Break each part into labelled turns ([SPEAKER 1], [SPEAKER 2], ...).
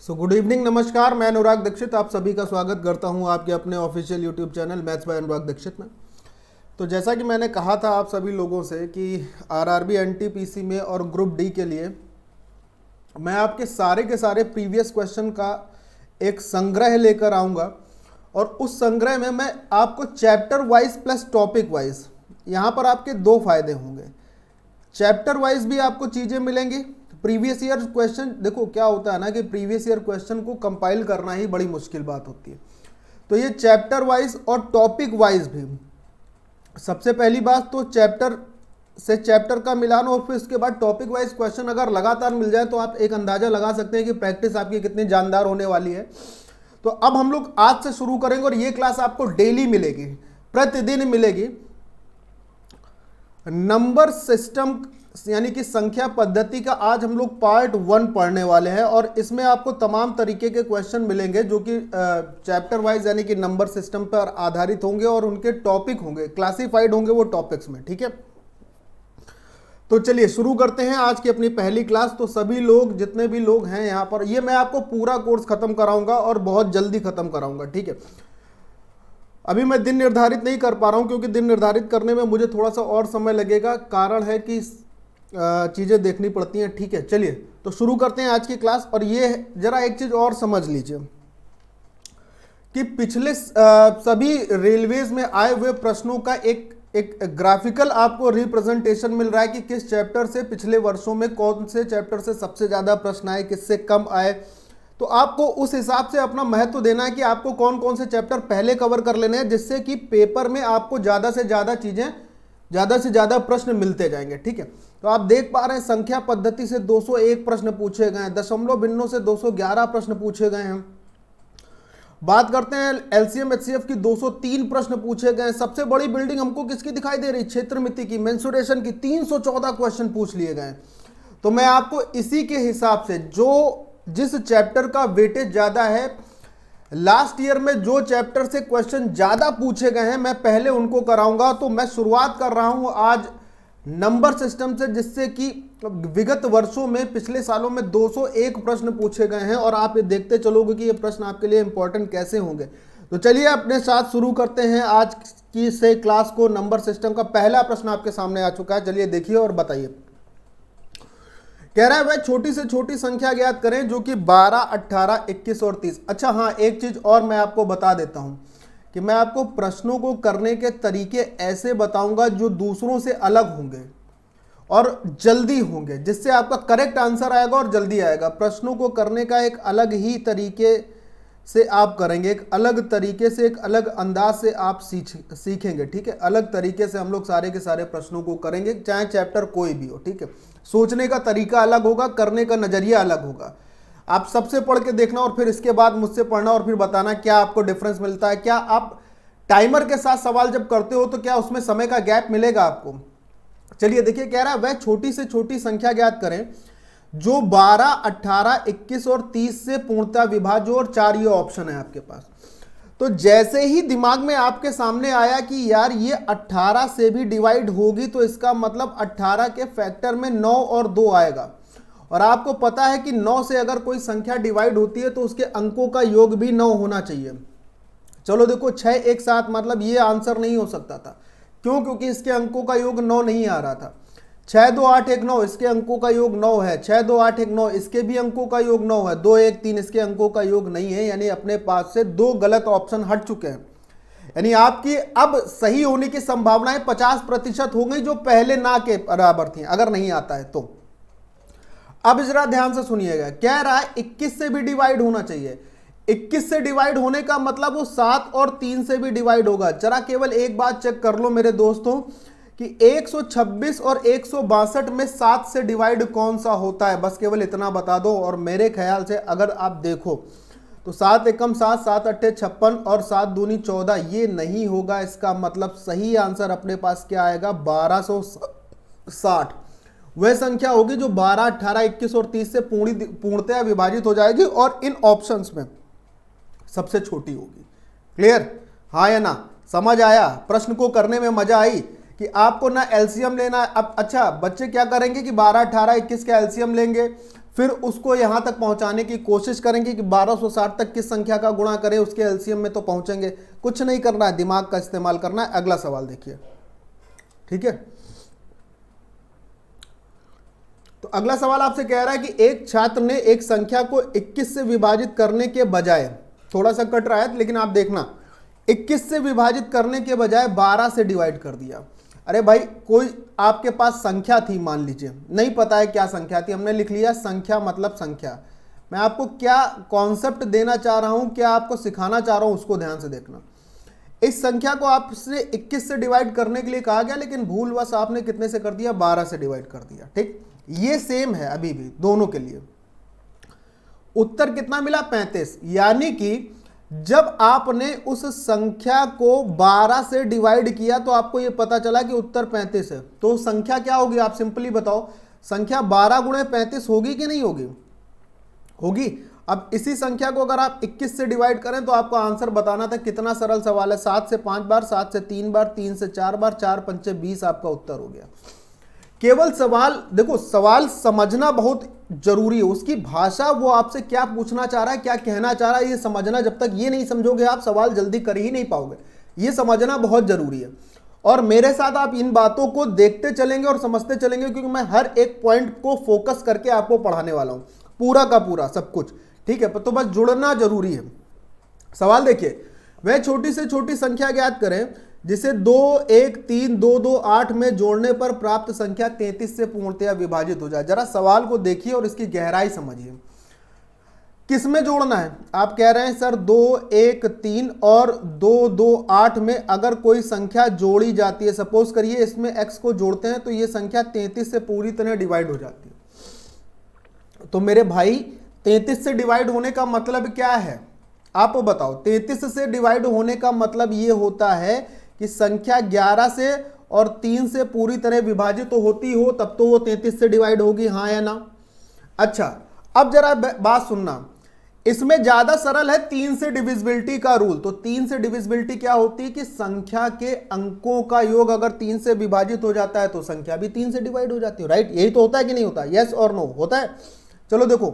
[SPEAKER 1] Good evening, नमस्कार। मैं अनुराग दीक्षित आप सभी का स्वागत करता हूं आपके अपने official YouTube channel maths by Anurag Dixit में। तो जैसा कि मैंने कहा था आप सभी लोगों से कि आरआरबी एनटीपीसी में और ग्रुप डी के लिए मैं आपके सारे के सारे प्रीवियस क्वेश्चन का एक संग्रह लेकर आऊँगा और उस संग्रह में मैं आपको chapter wise plus topic wise यहाँ पर आपके दो फायदे होंगे। चैप्टर वाइज भी आपको चीज़ें मिलेंगी। प्रीवियस ईयर क्वेश्चन, देखो क्या होता है ना कि प्रीवियस ईयर क्वेश्चन को कंपाइल करना ही बड़ी मुश्किल बात होती है। तो ये चैप्टर वाइज और टॉपिक वाइज भी, सबसे पहली बात तो चैप्टर से चैप्टर का मिलान और फिर उसके बाद टॉपिक वाइज क्वेश्चन अगर लगातार मिल जाए तो आप एक अंदाजा लगा सकते हैं कि प्रैक्टिस आपकी कितनी जानदार होने वाली है। तो अब हम लोग आज से शुरू करेंगे और ये क्लास आपको डेली मिलेगी, प्रतिदिन मिलेगी। नंबर सिस्टम यानी कि संख्या पद्धति का आज हम लोग पार्ट 1 पढ़ने वाले हैं और इसमें आपको तमाम तरीके के क्वेश्चन मिलेंगे जो कि चैप्टर वाइज यानी कि नंबर सिस्टम पर आधारित होंगे और उनके टॉपिक होंगे, क्लासिफाइड होंगे वो टॉपिक्स में। ठीक है, तो चलिए शुरू करते हैं आज की अपनी पहली क्लास। तो सभी लोग, जितने भी लोग हैं यहाँ पर, ये मैं आपको पूरा कोर्स खत्म कराऊंगा और बहुत जल्दी खत्म कराऊंगा। ठीक है, अभी मैं दिन निर्धारित नहीं कर पा रहा हूँ क्योंकि दिन निर्धारित करने में मुझे थोड़ा सा और समय लगेगा। कारण है कि चीज़ें देखनी पड़ती हैं। ठीक है, चलिए तो शुरू करते हैं आज की क्लास। और ये जरा एक चीज़ और समझ लीजिए कि पिछले सभी रेलवेज में आए हुए प्रश्नों का एक ग्राफिकल आपको रिप्रेजेंटेशन मिल रहा है कि किस चैप्टर से पिछले वर्षों में कौन से चैप्टर से सबसे ज़्यादा प्रश्न आए, किससे कम आए। तो आपको उस हिसाब से अपना महत्व देना है कि आपको कौन कौन से चैप्टर पहले कवर कर लेने हैं, जिससे कि पेपर में आपको ज़्यादा से ज़्यादा चीज़ें, ज़्यादा से ज़्यादा प्रश्न मिलते जाएंगे। ठीक है, तो आप देख पा रहे हैं संख्या पद्धति से 201 प्रश्न पूछे गए हैं, दशमलव भिन्नों से 211 प्रश्न पूछे गए हैं। बात करते हैं एलसीएम एचसीएफ की, 203 प्रश्न पूछे गए हैं। सबसे बड़ी बिल्डिंग हमको किसकी दिखाई दे रही, क्षेत्रमिति की, मेंसुरेशन की, 314 क्वेश्चन पूछ लिए गए। तो मैं आपको इसी के हिसाब से जिस चैप्टर का वेटेज ज्यादा है, लास्ट ईयर में जो चैप्टर से क्वेश्चन ज्यादा पूछे गए हैं, मैं पहले उनको कराऊंगा। तो मैं शुरुआत कर रहा हूं आज नंबर सिस्टम से, जिससे कि विगत वर्षों में, पिछले सालों में 201 प्रश्न पूछे गए हैं और आप ये देखते चलोगे कि ये प्रश्न आपके लिए इंपॉर्टेंट कैसे होंगे। तो चलिए अपने साथ शुरू करते हैं आज की से क्लास को। नंबर सिस्टम का पहला प्रश्न आपके सामने आ चुका है, चलिए देखिए और बताइए। कह रहा है वह छोटी से छोटी संख्या ज्ञात करें जो कि 12, 18, 21 और 30। अच्छा हाँ, एक चीज और मैं आपको बता देता हूं कि मैं आपको प्रश्नों को करने के तरीके ऐसे बताऊंगा जो दूसरों से अलग होंगे और जल्दी होंगे, जिससे आपका करेक्ट आंसर आएगा और जल्दी आएगा। प्रश्नों को करने का एक अलग ही तरीके से आप करेंगे, एक अलग तरीके से, एक अलग अंदाज से आप सीखेंगे। ठीक है, अलग तरीके से हम लोग सारे के सारे प्रश्नों को करेंगे, चाहे चैप्टर कोई भी हो। ठीक है, सोचने का तरीका अलग होगा, करने का नजरिया अलग होगा। आप सबसे पढ़ के देखना और फिर इसके बाद मुझसे पढ़ना और फिर बताना क्या आपको डिफरेंस मिलता है। क्या आप टाइमर के साथ सवाल जब करते हो तो क्या उसमें समय का गैप मिलेगा आपको। चलिए देखिए, कह रहा है वह छोटी से छोटी संख्या ज्ञात करें जो 12, 18, 21 और 30 से पूर्णतः विभाज्य, और 4 ये ऑप्शन है आपके पास। तो जैसे ही दिमाग में आपके सामने आया कि यार ये 18 से भी डिवाइड होगी, तो इसका मतलब 18 के फैक्टर में 9 और 2 आएगा। और आपको पता है कि 9 से अगर कोई संख्या डिवाइड होती है तो उसके अंकों का योग भी 9 होना चाहिए। चलो देखो, 6 एक साथ, मतलब ये आंसर नहीं हो सकता था। क्यों? क्योंकि इसके अंकों का योग 9 नहीं आ रहा था। 6, 2, 8, 1, 9 इसके अंकों का योग 9 है। 6, 2, 8, 1, 9 इसके भी अंकों का योग 9 है। 2, 1, 3 इसके अंकों का योग नहीं है, यानी अपने पास से 2 गलत ऑप्शन हट चुके हैं। यानी आपकी अब सही होने की संभावनाएं 50% हो गई, जो पहले ना के बराबर थी, अगर नहीं आता है तो। अब जरा ध्यान से सुनिएगा, कह रहा है 21 से भी डिवाइड होना चाहिए। 21 से डिवाइड होने का मतलब वो 7 और 3 से भी डिवाइड होगा। जरा केवल एक बात चेक कर लो मेरे दोस्तों कि 126 और 162 में 7 से डिवाइड कौन सा होता है, बस केवल इतना बता दो। और मेरे ख्याल से अगर आप देखो तो 7 एकम 7, 7 अट्ठे 56 और 7 दूनी 14, ये नहीं होगा। इसका मतलब सही आंसर अपने पास क्या आएगा, 1260। वह संख्या होगी जो 12, 18, 21 और 30 से पूर्णतया विभाजित हो जाएगी और इन ऑप्शंस में सबसे छोटी होगी। क्लियर? हाँ या ना? समझ आया? प्रश्न को करने में मजा आई कि आपको ना एलसीएम लेना है। अब अच्छा, बच्चे क्या करेंगे कि 12, 18, 21 का एलसीएम लेंगे, फिर उसको यहां तक पहुंचाने की कोशिश करेंगे कि 1260 तक किस संख्या का गुणा करें, उसके एलसीएम में तो पहुंचेंगे। कुछ नहीं करना है, दिमाग का इस्तेमाल करना है। अगला सवाल देखिए, ठीक है। तो अगला सवाल आपसे कह रहा है कि एक छात्र ने एक संख्या को 21 से विभाजित करने के बजाय, थोड़ा सा कट रहा है लेकिन आप देखना, 21 से विभाजित करने के बजाय 12 से डिवाइड कर दिया। अरे भाई, कोई आपके पास संख्या थी, मान लीजिए, नहीं पता है क्या संख्या थी, हमने लिख लिया संख्या मतलब संख्या। मैं आपको क्या कॉन्सेप्ट देना चाह रहा हूं, क्या आपको सिखाना चाह रहा हूं, उसको ध्यान से देखना। इस संख्या को आपसे 21 से डिवाइड करने के लिए कहा गया, लेकिन भूलवश आपने कितने से कर दिया, 12 से डिवाइड कर दिया। ठीक, ये सेम है अभी भी दोनों के लिए। उत्तर कितना मिला, 35। यानी कि जब आपने उस संख्या को 12 से डिवाइड किया तो आपको यह पता चला कि उत्तर 35 है। तो संख्या क्या होगी, आप सिंपली बताओ, संख्या 12 गुणे 35 होगी कि नहीं होगी, होगी। अब इसी संख्या को अगर आप 21 से डिवाइड करें तो आपको आंसर बताना था। कितना सरल सवाल है, 7 से 5 बार, 7 से 3 बार, 3 से 4 बार, 4 पंचे 20 आपका उत्तर हो गया। केवल सवाल देखो, सवाल समझना बहुत जरूरी है, उसकी भाषा, वो आपसे क्या पूछना चाह रहा है, क्या कहना चाह रहा है, ये समझना। जब तक ये नहीं समझोगे आप सवाल जल्दी कर ही नहीं पाओगे, ये समझना बहुत जरूरी है। और मेरे साथ आप इन बातों को देखते चलेंगे और समझते चलेंगे, क्योंकि मैं हर एक पॉइंट को फोकस करके आपको पढ़ाने वाला हूं, पूरा का पूरा सब कुछ, ठीक है। तो बस जुड़ना जरूरी है। सवाल देखिए, वह छोटी से छोटी संख्या ज्ञात करें जिसे 2, 1, 3, 2, 2, 8 में जोड़ने पर प्राप्त संख्या 33 से पूर्णतया विभाजित हो जाए। जरा सवाल को देखिए और इसकी गहराई समझिए। किस में जोड़ना है, आप कह रहे हैं सर 2, 1, 3 और 2, 2, 8 में अगर कोई संख्या जोड़ी जाती है, सपोज करिए इसमें x को जोड़ते हैं तो ये संख्या 33 से पूरी तरह डिवाइड हो जाती है। तो मेरे भाई 33 से डिवाइड होने का मतलब क्या है, आप बताओ। 33 से डिवाइड होने का मतलब ये होता है कि संख्या 11 से और 3 से पूरी तरह विभाजित तो होती हो, तब तो वो 33 से डिवाइड होगी, हाँ या ना। अच्छा, अब जरा बात सुनना, इसमें ज्यादा सरल है 3 से डिविजिबिलिटी का रूल। तो 3 से डिविजिबिलिटी क्या होती है कि संख्या के अंकों का योग अगर 3 से विभाजित हो जाता है तो संख्या भी 3 से डिवाइड हो जाती है, राइट। यही तो होता है कि नहीं होता, यस और नो, होता है। चलो देखो,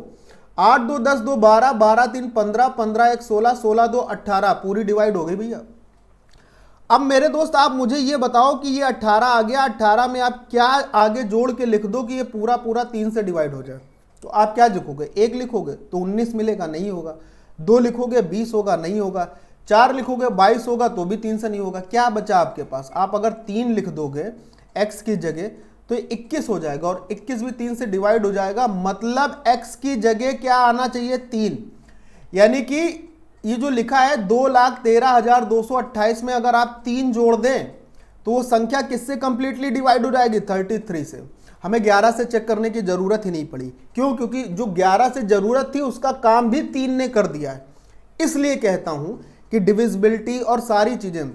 [SPEAKER 1] 8, 2, 10, 2, 12, 12, 3, 15, 15, 1, 16, 16, 2, 18 पूरी डिवाइड हो गई भैया। अब मेरे दोस्त आप मुझे ये बताओ कि ये 18 आ गया, 18 में आप क्या आगे जोड़ के लिख दो कि ये पूरा पूरा 3 से डिवाइड हो जाए, तो आप क्या लिखोगे, 1 लिखोगे तो 19 मिलेगा, नहीं होगा। 2 लिखोगे 20 होगा, नहीं होगा। 4 लिखोगे 22 होगा, तो भी 3 से नहीं होगा। क्या बचा आपके पास, आप अगर 3 लिख दोगे x की जगह तो 21 हो जाएगा, और 21 भी 3 से डिवाइड हो जाएगा। मतलब x की जगह क्या आना चाहिए, 3। यानी कि ये जो लिखा है 2,13,228 में अगर आप 3 जोड़ दें तो वो संख्या किससे कंप्लीटली डिवाइड हो जाएगी, 33 से। हमें 11 से चेक करने की जरूरत ही नहीं पड़ी, क्यों, क्योंकि जो 11 से जरूरत थी उसका काम भी 3 ने कर दिया है। इसलिए कहता हूं कि डिविजिबिलिटी और सारी चीजें,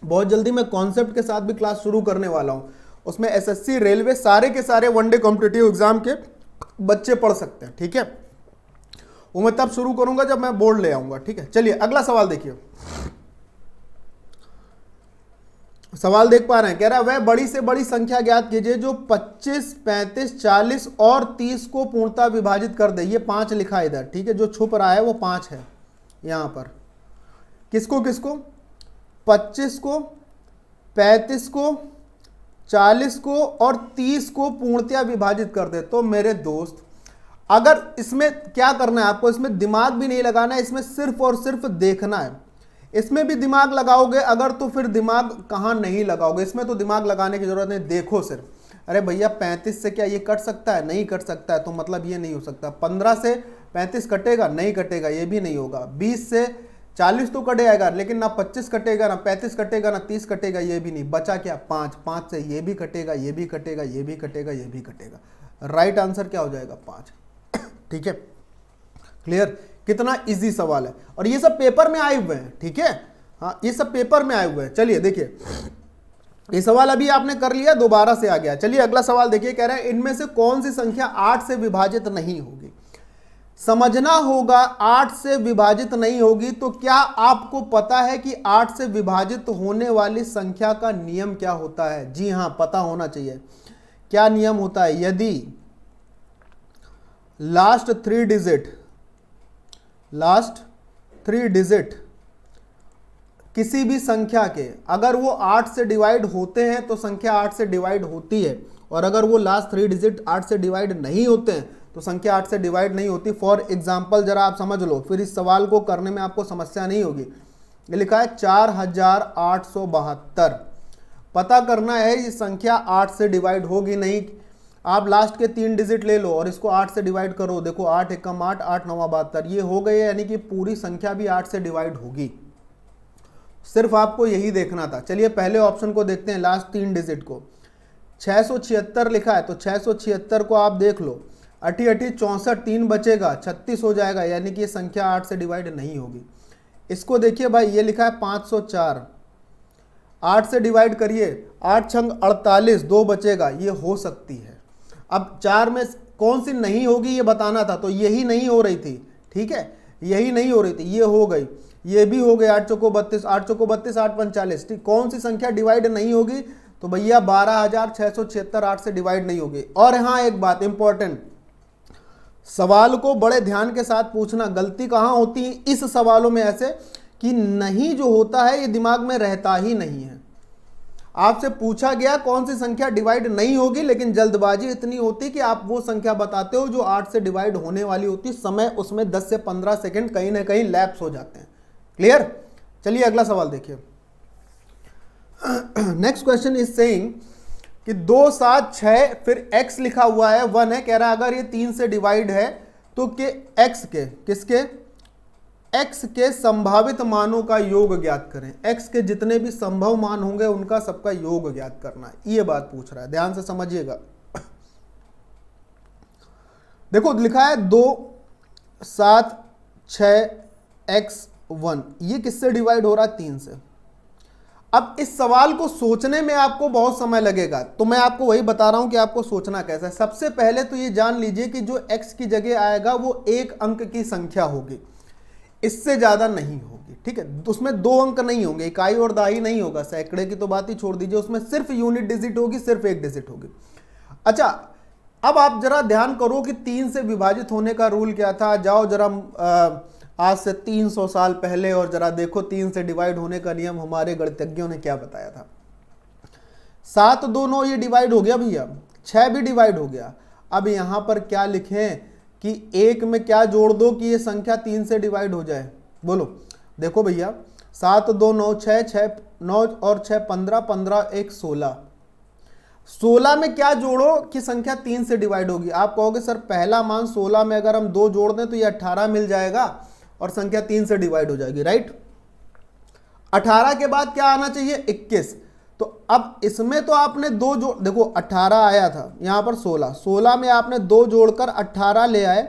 [SPEAKER 1] बहुत जल्दी मैं कॉन्सेप्ट के साथ भी क्लास शुरू करने वाला हूं, उसमें एसएससी, रेलवे, सारे के सारे वनडे कॉम्पिटिटिव एग्जाम के बच्चे पढ़ सकते हैं, ठीक है। वो मैं तब शुरू करूंगा जब मैं बोर्ड ले आऊंगा, ठीक है। चलिए अगला सवाल देखिए। सवाल देख पा रहे हैं, कह रहा है वह बड़ी से बड़ी संख्या ज्ञात कीजिए जो 25, 35, 40 और 30 को पूर्णतः विभाजित कर दे। ये 5 लिखा है इधर, ठीक है, जो छुप रहा है वो 5 है यहां पर। किसको किसको, 25 को, 35 को, 40 को और 30 को पूर्णतः विभाजित कर दे। तो मेरे दोस्त, अगर इसमें क्या करना है आपको, इसमें दिमाग भी नहीं लगाना है, इसमें सिर्फ और सिर्फ देखना है। इसमें भी दिमाग लगाओगे अगर तो फिर दिमाग कहाँ नहीं लगाओगे, इसमें तो दिमाग लगाने की जरूरत नहीं, देखो सिर्फ। अरे भैया 35 से क्या ये कट सकता है, नहीं कट सकता है, तो मतलब ये नहीं हो सकता। 15 से 35 कटेगा, नहीं कटेगा, ये भी नहीं होगा। 20 से 40 तो कट जाएगा, लेकिन ना 25 कटेगा, ना 35 कटेगा, ना 30 कटेगा, ये भी नहीं बचा। क्या, 5, 5 से ये भी कटेगा, ये भी कटेगा, ये भी कटेगा, ये भी कटेगा। राइट आंसर क्या हो जाएगा, 5, ठीक है। क्लियर, कितना इजी सवाल है, और ये सब पेपर में आए हुए हैं, ठीक है। हाँ, ये सब पेपर में आए हुए हैं। चलिए देखिए, ये सवाल अभी आपने कर लिया, दोबारा से आ गया। चलिए अगला सवाल देखिए, कह रहा है इनमें से कौन सी संख्या 8 से विभाजित नहीं होगी। समझना होगा, 8 से विभाजित नहीं होगी। तो क्या आपको पता है कि 8 से विभाजित होने वाली संख्या का नियम क्या होता है? जी हाँ, पता होना चाहिए। क्या नियम होता है? यदि लास्ट थ्री डिजिट किसी भी संख्या के अगर वो 8 से डिवाइड होते हैं तो संख्या 8 से डिवाइड होती है, और अगर वो लास्ट 3 डिजिट 8 से डिवाइड नहीं होते हैं तो संख्या 8 से डिवाइड नहीं होती। फॉर एग्जाम्पल जरा आप समझ लो, फिर इस सवाल को करने में आपको समस्या नहीं होगी। ये लिखा है 4872, पता करना है ये संख्या 8 से डिवाइड होगी नहीं। आप लास्ट के 3 डिजिट ले लो और इसको 8 से डिवाइड करो, देखो 8 एकम 8, 8 9 72, ये हो गई, यानी कि पूरी संख्या भी 8 से डिवाइड होगी। सिर्फ आपको यही देखना था। चलिए पहले ऑप्शन को देखते हैं, लास्ट 3 डिजिट को। 676 लिखा है तो 676 को आप देख लो, 8 8 64, 3 बचेगा 36 हो जाएगा, यानी कि ये संख्या 8 से डिवाइड नहीं होगी। इसको देखिए भाई, ये लिखा है 504, 8 से डिवाइड करिए, 8 छंग 48, 2 बचेगा, ये हो सकती है। अब 4 में कौन सी नहीं होगी ये बताना था, तो यही नहीं हो रही थी, ठीक है, यही नहीं हो रही थी, ये हो गई, ये भी हो गई, 8 चौको 32, 8 चौको 32, 8 45, ठीक। कौन सी संख्या डिवाइड नहीं होगी, तो भैया 12676 8 से डिवाइड नहीं होगी। और हाँ एक बात इंपॉर्टेंट, सवाल को बड़े ध्यान के साथ पूछना। गलती कहाँ होती है इस सवालों में ऐसे कि नहीं जो होता है ये दिमाग में रहता ही नहीं है। आपसे पूछा गया कौन सी संख्या डिवाइड नहीं होगी, लेकिन जल्दबाजी इतनी होती कि आप वो संख्या बताते हो जो 8 से डिवाइड होने वाली होती, समय उसमें 10 से 15 सेकंड कहीं ना कहीं लैप्स हो जाते हैं। क्लियर? चलिए अगला सवाल देखिए। नेक्स्ट क्वेश्चन इज सेइंग कि 2 7 6 फिर x लिखा हुआ है 1 है, कह रहा है अगर ये 3 से डिवाइड है तो x के किसके x के संभावित मानों का योग ज्ञात करें। x के जितने भी संभव मान होंगे उनका सबका योग ज्ञात करना है, ये बात पूछ रहा है, ध्यान से समझिएगा। देखो लिखा है 2 7 6 x 1, ये किससे डिवाइड हो रहा है 3 से। अब इस सवाल को सोचने में आपको बहुत समय लगेगा, तो मैं आपको वही बता रहा हूं कि आपको सोचना कैसा है। सबसे पहले तो ये जान लीजिए कि जो x की जगह आएगा वो 1 अंक की संख्या होगी, इससे ज्यादा नहीं होगी, ठीक है। उसमें 2 अंक नहीं होंगे, इकाई और दहाई नहीं होगा, सैकड़े की तो बात ही छोड़ दीजिए, उसमें सिर्फ यूनिट डिजिट होगी, सिर्फ 1 डिजिट होगी। अच्छा अब आप जरा ध्यान करो कि 3 से विभाजित होने का रूल क्या था। जाओ जरा आज से 300 साल पहले और जरा देखो 3 से डिवाइड होने का नियम हमारे गणितज्ञों ने क्या बताया था। 7 2 9 ये डिवाइड हो गया भैया, 6 भी डिवाइड हो गया। अब यहां पर क्या लिखें कि 1 में क्या जोड़ दो कि ये संख्या 3 से डिवाइड हो जाए, बोलो। देखो भैया 7 2 9 6 6 9 और 6 15, 15 1 16, 16 में क्या जोड़ो कि संख्या 3 से डिवाइड होगी। आप कहोगे सर पहला मान 16 में अगर हम 2 जोड़ दें तो ये 18 मिल जाएगा और संख्या 3 से डिवाइड हो जाएगी, राइट। 18 के बाद क्या आना चाहिए 21। तो अब इसमें तो आपने 2 जोड़, देखो 18 आया था यहां पर 16, 16 में आपने 2 जोड़कर 18 ले आए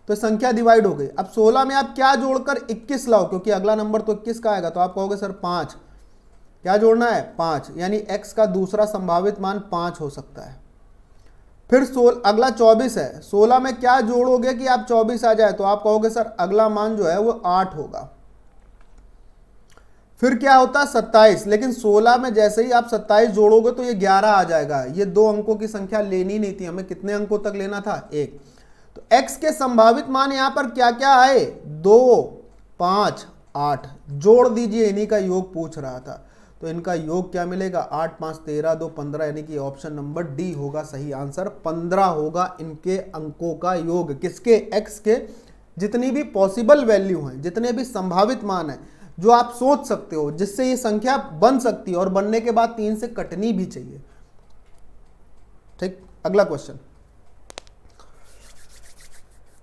[SPEAKER 1] तो संख्या डिवाइड हो गई। अब 16 में आप क्या जोड़कर 21 लाओ, क्योंकि अगला नंबर तो 21 का आएगा, तो आप कहोगे सर 5, क्या जोड़ना है 5, यानी x का दूसरा संभावित मान 5 हो सकता है। फिर अगला 24 है, 16 में क्या जोड़ोगे कि आप 24 आ जाए, तो आप कहोगे सर अगला मान जो है वो 8 होगा। फिर क्या होता है 27, लेकिन 16 में जैसे ही आप 27 जोड़ोगे तो ये 11 आ जाएगा। ये 2 अंकों की संख्या लेनी नहीं थी, हमें कितने अंकों तक लेना था 1। तो x के संभावित मान यहां पर क्या क्या आए 2 5 8, जोड़ दीजिए, इन्हीं का योग पूछ रहा था। तो इनका योग क्या मिलेगा 8 5 13 2 15, यानी कि ऑप्शन नंबर डी होगा सही आंसर। 15 होगा इनके अंकों का योग, किसके x के जितनी भी पॉसिबल वैल्यू हैं, जितने भी संभावित मान हैं जो आप सोच सकते हो जिससे ये संख्या बन सकती है, और बनने के बाद 3 से कटनी भी चाहिए, ठीक। अगला क्वेश्चन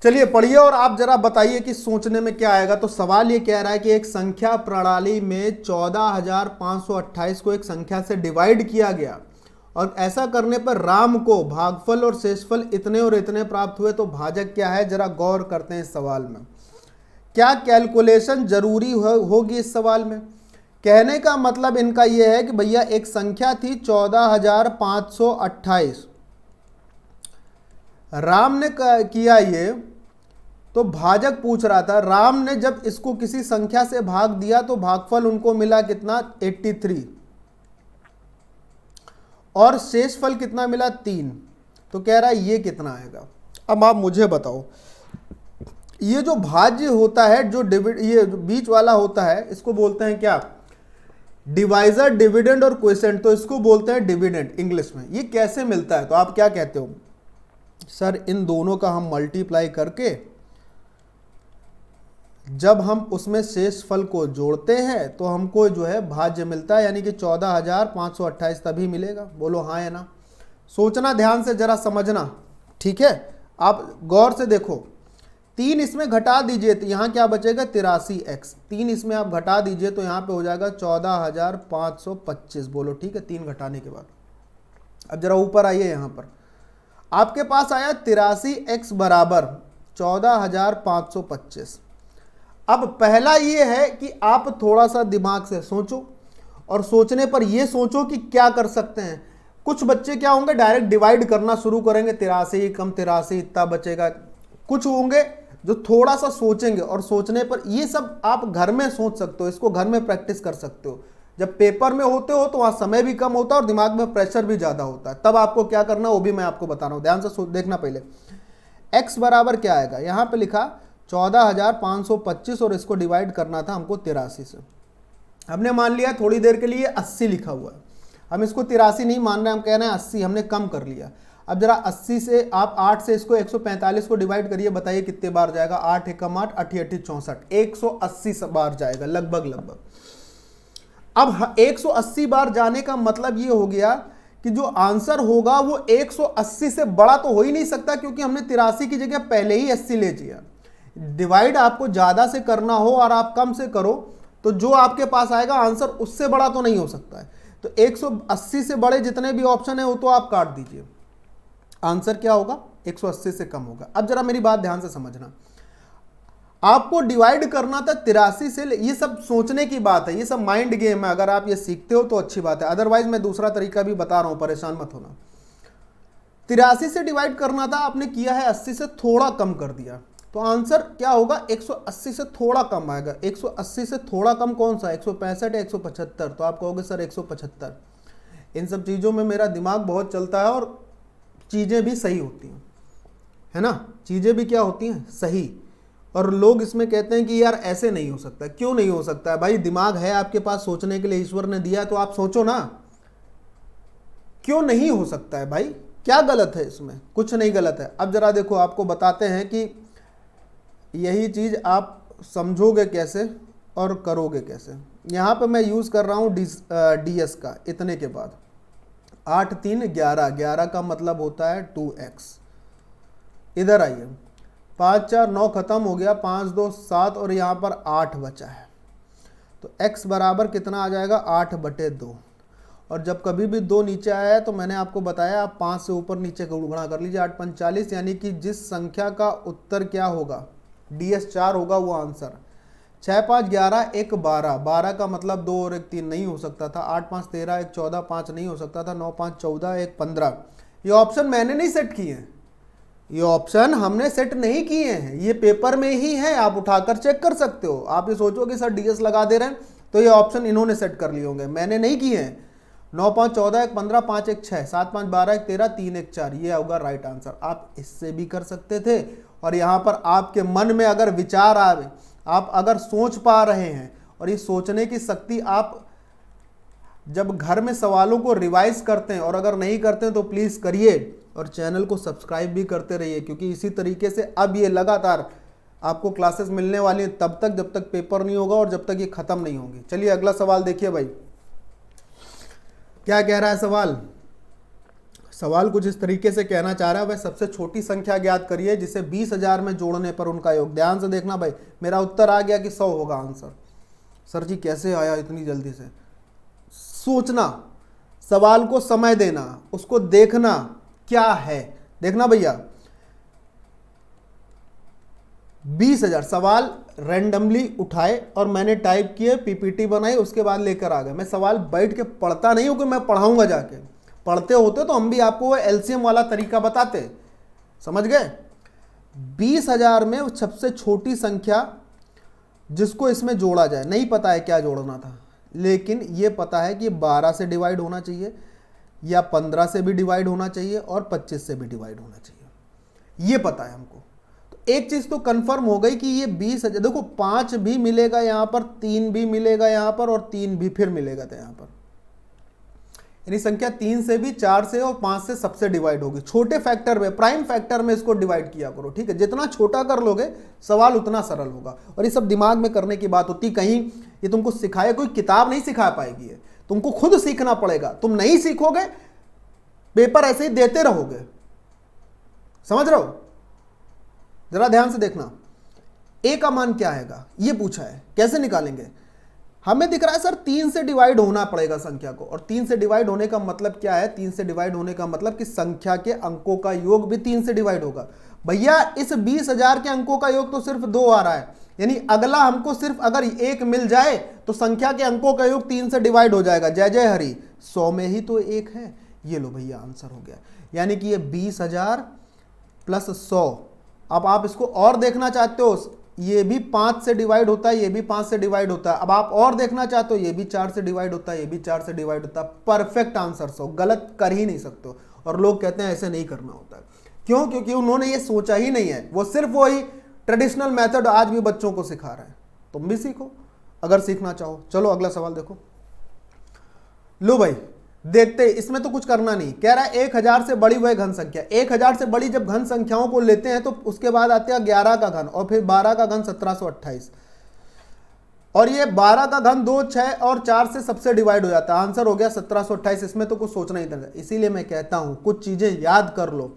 [SPEAKER 1] चलिए पढ़िए और आप जरा बताइए कि सोचने में क्या आएगा। तो सवाल ये कह रहा है कि एक संख्या प्रणाली में 14528 को एक संख्या से डिवाइड किया गया और ऐसा करने पर राम को भागफल और शेषफल इतने और इतने प्राप्त हुए, तो भाजक क्या है, जरा गौर करते हैं इस सवाल में। क्या कैलकुलेशन जरूरी होगी इस सवाल में? कहने का मतलब इनका यह है कि भैया एक संख्या थी 14528, राम ने किया ये, तो भाजक पूछ रहा था। राम ने जब इसको किसी संख्या से भाग दिया तो भागफल उनको मिला कितना 83, और शेषफल कितना मिला 3। तो कह रहा है ये कितना आएगा। अब आप मुझे बताओ, ये जो भाज्य होता है, जो ये जो बीच वाला होता है, इसको बोलते हैं क्या? डिवाइजर, डिविडेंड और क्वोशिएंट, तो इसको बोलते हैं डिविडेंड इंग्लिश में। ये कैसे मिलता है? तो आप क्या कहते हो सर, इन दोनों का हम मल्टीप्लाई करके जब हम उसमें शेष फल को जोड़ते हैं तो हमको जो है भाज्य मिलता है, यानी कि 14,528 तभी मिलेगा। बोलो हाँ या ना? सोचना ध्यान से, जरा समझना, ठीक है? आप गौर से देखो, 3 इसमें घटा दीजिए तो यहाँ क्या बचेगा? 83x। 3 इसमें आप घटा दीजिए तो यहाँ पे हो जाएगा 14,525। बोलो ठीक है, 3 घटाने के बाद। अब जरा ऊपर आइए, यहाँ पर आपके पास आया 83x बराबर 14,525। अब पहला ये है कि आप थोड़ा सा दिमाग से सोचो, और सोचने पर ये सोचो कि क्या कर सकते हैं। कुछ बच्चे क्या होंगे, डायरेक्ट डिवाइड करना शुरू करेंगे, 83 कम 83 इतना बचेगा। कुछ होंगे जो थोड़ा सा सोचेंगे, और सोचने पर ये सब आप घर में सोच सकते हो, इसको घर में प्रैक्टिस कर सकते हो। जब पेपर में होते हो तो वहाँ समय भी कम होता है और दिमाग में प्रेशर भी ज़्यादा होता है, तब आपको क्या करना वो भी मैं आपको बता रहा हूँ। ध्यान से देखना। पहले x बराबर क्या आएगा, यहाँ पे लिखा 14,525 और इसको डिवाइड करना था हमको 83 से। हमने मान लिया थोड़ी देर के लिए 80 लिखा हुआ है, हम इसको 83 नहीं मान रहे, हम कह रहे हैं 80, हमने कम कर लिया। अब जरा 80 से आप 8 से इसको 145 को डिवाइड करिए, बताइए कितने बार जाएगा? 8 एकम 8, 8 8 64, 180 बार जाएगा लगभग। अब 180 बार जाने का मतलब ये हो गया कि जो आंसर होगा वो 180 से बड़ा तो हो ही नहीं सकता, क्योंकि हमने 83 की जगह पहले ही 80 ले लिया। डिवाइड आपको ज्यादा से करना हो और आप कम से करो तो जो आपके पास आएगा आंसर उससे बड़ा तो नहीं हो सकता है। तो 180 से बड़े जितने भी ऑप्शन है वो तो आप काट दीजिए, आंसर क्या होगा? 180 से कम होगा। अब जरा मेरी बात ध्यान से समझना, आपको डिवाइड करना था 83 से। ये सब सोचने की बात है, ये सब माइंड गेम है। अगर आप ये सीखते हो तो अच्छी बात है, अदरवाइज मैं दूसरा तरीका भी बता रहा हूं, परेशान मत होना। 83 से डिवाइड करना था, आपने किया है 80 से थोड़ा कम कर दिया, तो आंसर क्या होगा? 180 से थोड़ा कम आएगा। 180 से थोड़ा कम कौन सा? 165 या 175? तो आप कहोगे सर 175। इन सब चीज़ों में मेरा दिमाग बहुत चलता है और चीज़ें भी सही होती हैं, है ना? चीज़ें भी क्या होती हैं? सही। और लोग इसमें कहते हैं कि यार ऐसे नहीं हो सकता। क्यों नहीं हो सकता है भाई? दिमाग है आपके पास, सोचने के लिए ईश्वर ने दिया, तो आप सोचो ना। क्यों नहीं हो सकता है भाई? क्या गलत है इसमें? कुछ नहीं गलत है। अब जरा देखो, आपको बताते हैं कि यही चीज़ आप समझोगे कैसे और करोगे कैसे। यहाँ पे मैं यूज़ कर रहा हूँ DS का। इतने के बाद 8 3 11, 11 का मतलब होता है 2x। इधर आइए, 5 4 9 खत्म हो गया, 5 2 7 और यहाँ पर 8 बचा है, तो x बराबर कितना आ जाएगा? 8/2। और जब कभी भी 2 नीचे आया है तो मैंने आपको बताया आप 5 से ऊपर नीचे गुणा कर लीजिए, 8 5 40, यानी कि जिस संख्या का उत्तर क्या होगा? DS 4 होगा वो आंसर। 6 5 11 1 12, 12 का मतलब 2 और 1 3 नहीं हो सकता था। 8 5 13 1 14, 5 नहीं हो सकता था। 9 5 14 1 15। ये ऑप्शन मैंने नहीं सेट किए हैं, ये ऑप्शन हमने सेट नहीं किए हैं, ये पेपर में ही है, आप उठाकर चेक कर सकते हो। आप ये सोचोगे सर DS लगा दे रहे हैं तो ये ऑप्शन इन्होंने सेट कर लिए होंगे, मैंने नहीं किए हैं। 9 5 14 1 15, 5 1 6, 7 5 12 1 13, 3 1 4, ये होगा राइट आंसर। आप इससे भी कर सकते थे। और यहाँ पर आपके मन में अगर विचार आवे, आप अगर सोच पा रहे हैं, और ये सोचने की शक्ति आप जब घर में सवालों को रिवाइज करते हैं, और अगर नहीं करते हैं तो प्लीज़ करिए, और चैनल को सब्सक्राइब भी करते रहिए, क्योंकि इसी तरीके से अब ये लगातार आपको क्लासेस मिलने वाली हैं तब तक जब तक पेपर नहीं होगा और जब तक ये ख़त्म नहीं होंगी। चलिए अगला सवाल देखिए भाई, क्या कह रहा है सवाल? सवाल कुछ इस तरीके से कहना चाह रहा है, वह सबसे छोटी संख्या ज्ञात करिए जिसे 20,000 में जोड़ने पर उनका योग। ध्यान से देखना भाई, मेरा उत्तर आ गया कि 100 होगा आंसर। सर जी कैसे आया इतनी जल्दी से? सोचना, सवाल को समय देना, उसको देखना क्या है। देखना भैया, 20,000 सवाल रैंडमली उठाए और मैंने टाइप किए, PPT बनाई, उसके बाद लेकर आ गए। मैं सवाल बैठ के पढ़ता नहीं हूं कि मैं पढ़ाऊंगा जाके, पढ़ते होते तो हम भी आपको वो LCM वाला तरीका बताते, समझ गए? 20,000 में सबसे छोटी संख्या जिसको इसमें जोड़ा जाए, नहीं पता है क्या जोड़ना था, लेकिन ये पता है कि 12 से डिवाइड होना चाहिए, या 15 से भी डिवाइड होना चाहिए, और 25 से भी डिवाइड होना चाहिए। ये पता है हमको। तो एक चीज तो कंफर्म हो गई कि ये 20,000, देखो 5 भी मिलेगा यहां पर, 3 भी मिलेगा यहां पर, और 3 भी फिर मिलेगा तो यहां पर, यानी संख्या 3 से भी, 4 से और 5 से सबसे डिवाइड होगी। छोटे फैक्टर में, प्राइम फैक्टर में इसको डिवाइड किया करो, ठीक है। जितना छोटा कर लोगे सवाल उतना सरल होगा। और ये सब दिमाग में करने की बात होती, कहीं ये तुमको सिखाए, कोई किताब नहीं सिखा पाएगी, ये तुमको खुद सीखना पड़ेगा। तुम नहीं सीखोगे पेपर ऐसे ही देते रहोगे, समझ रहे हो। जरा ध्यान से देखना, ए का मान क्या आएगा ये पूछा है, कैसे निकालेंगे। हमें दिख रहा है सर 3 से डिवाइड होना पड़ेगा संख्या को, और 3 से डिवाइड होने का मतलब क्या है, 3 से डिवाइड होने का मतलब कि संख्या के अंकों का योग भी 3 से डिवाइड होगा। भैया इस 20,000 के अंकों का योग तो सिर्फ 2 आ रहा है, यानी अगला हमको सिर्फ अगर 1 मिल जाए तो संख्या के अंकों का योग 3 से डिवाइड हो जाएगा। जय जय हरि, 100 में ही तो 1 है। ये लो भैया आंसर हो गया, यानी कि ये 20,000 प्लस 100। अब आप इसको और देखना चाहते हो, ये भी 5 से डिवाइड होता है, ये भी 5 से डिवाइड होता है। अब आप और देखना चाहते हो, ये भी 4 से डिवाइड होता है, ये भी 4 से डिवाइड होता है। परफेक्ट आंसर 100, गलत कर ही नहीं सकते हो। और लोग कहते हैं ऐसे नहीं करना होता है, क्यों? क्योंकि उन्होंने ये सोचा ही नहीं है। वो सिर्फ वही ट्रेडिशनल मेथड आज भी बच्चों को सिखा रहे हैं। तुम भी सीखो अगर सीखना चाहो। चलो अगला सवाल देखो। लो भाई देखते, इसमें तो कुछ करना नहीं। कह रहा है 1000 से बड़ी वह घन संख्या। 1000 से बड़ी जब घन संख्याओं को लेते हैं तो उसके बाद आते हैं 11 का घन, और फिर 12 का घन 1728, और ये 12 का घन 2, 6 और 4 से सबसे डिवाइड हो जाता है। आंसर हो गया 1728। इसमें तो कुछ सोचना ही था। इसीलिए मैं कहता हूं कुछ चीजें याद कर लो।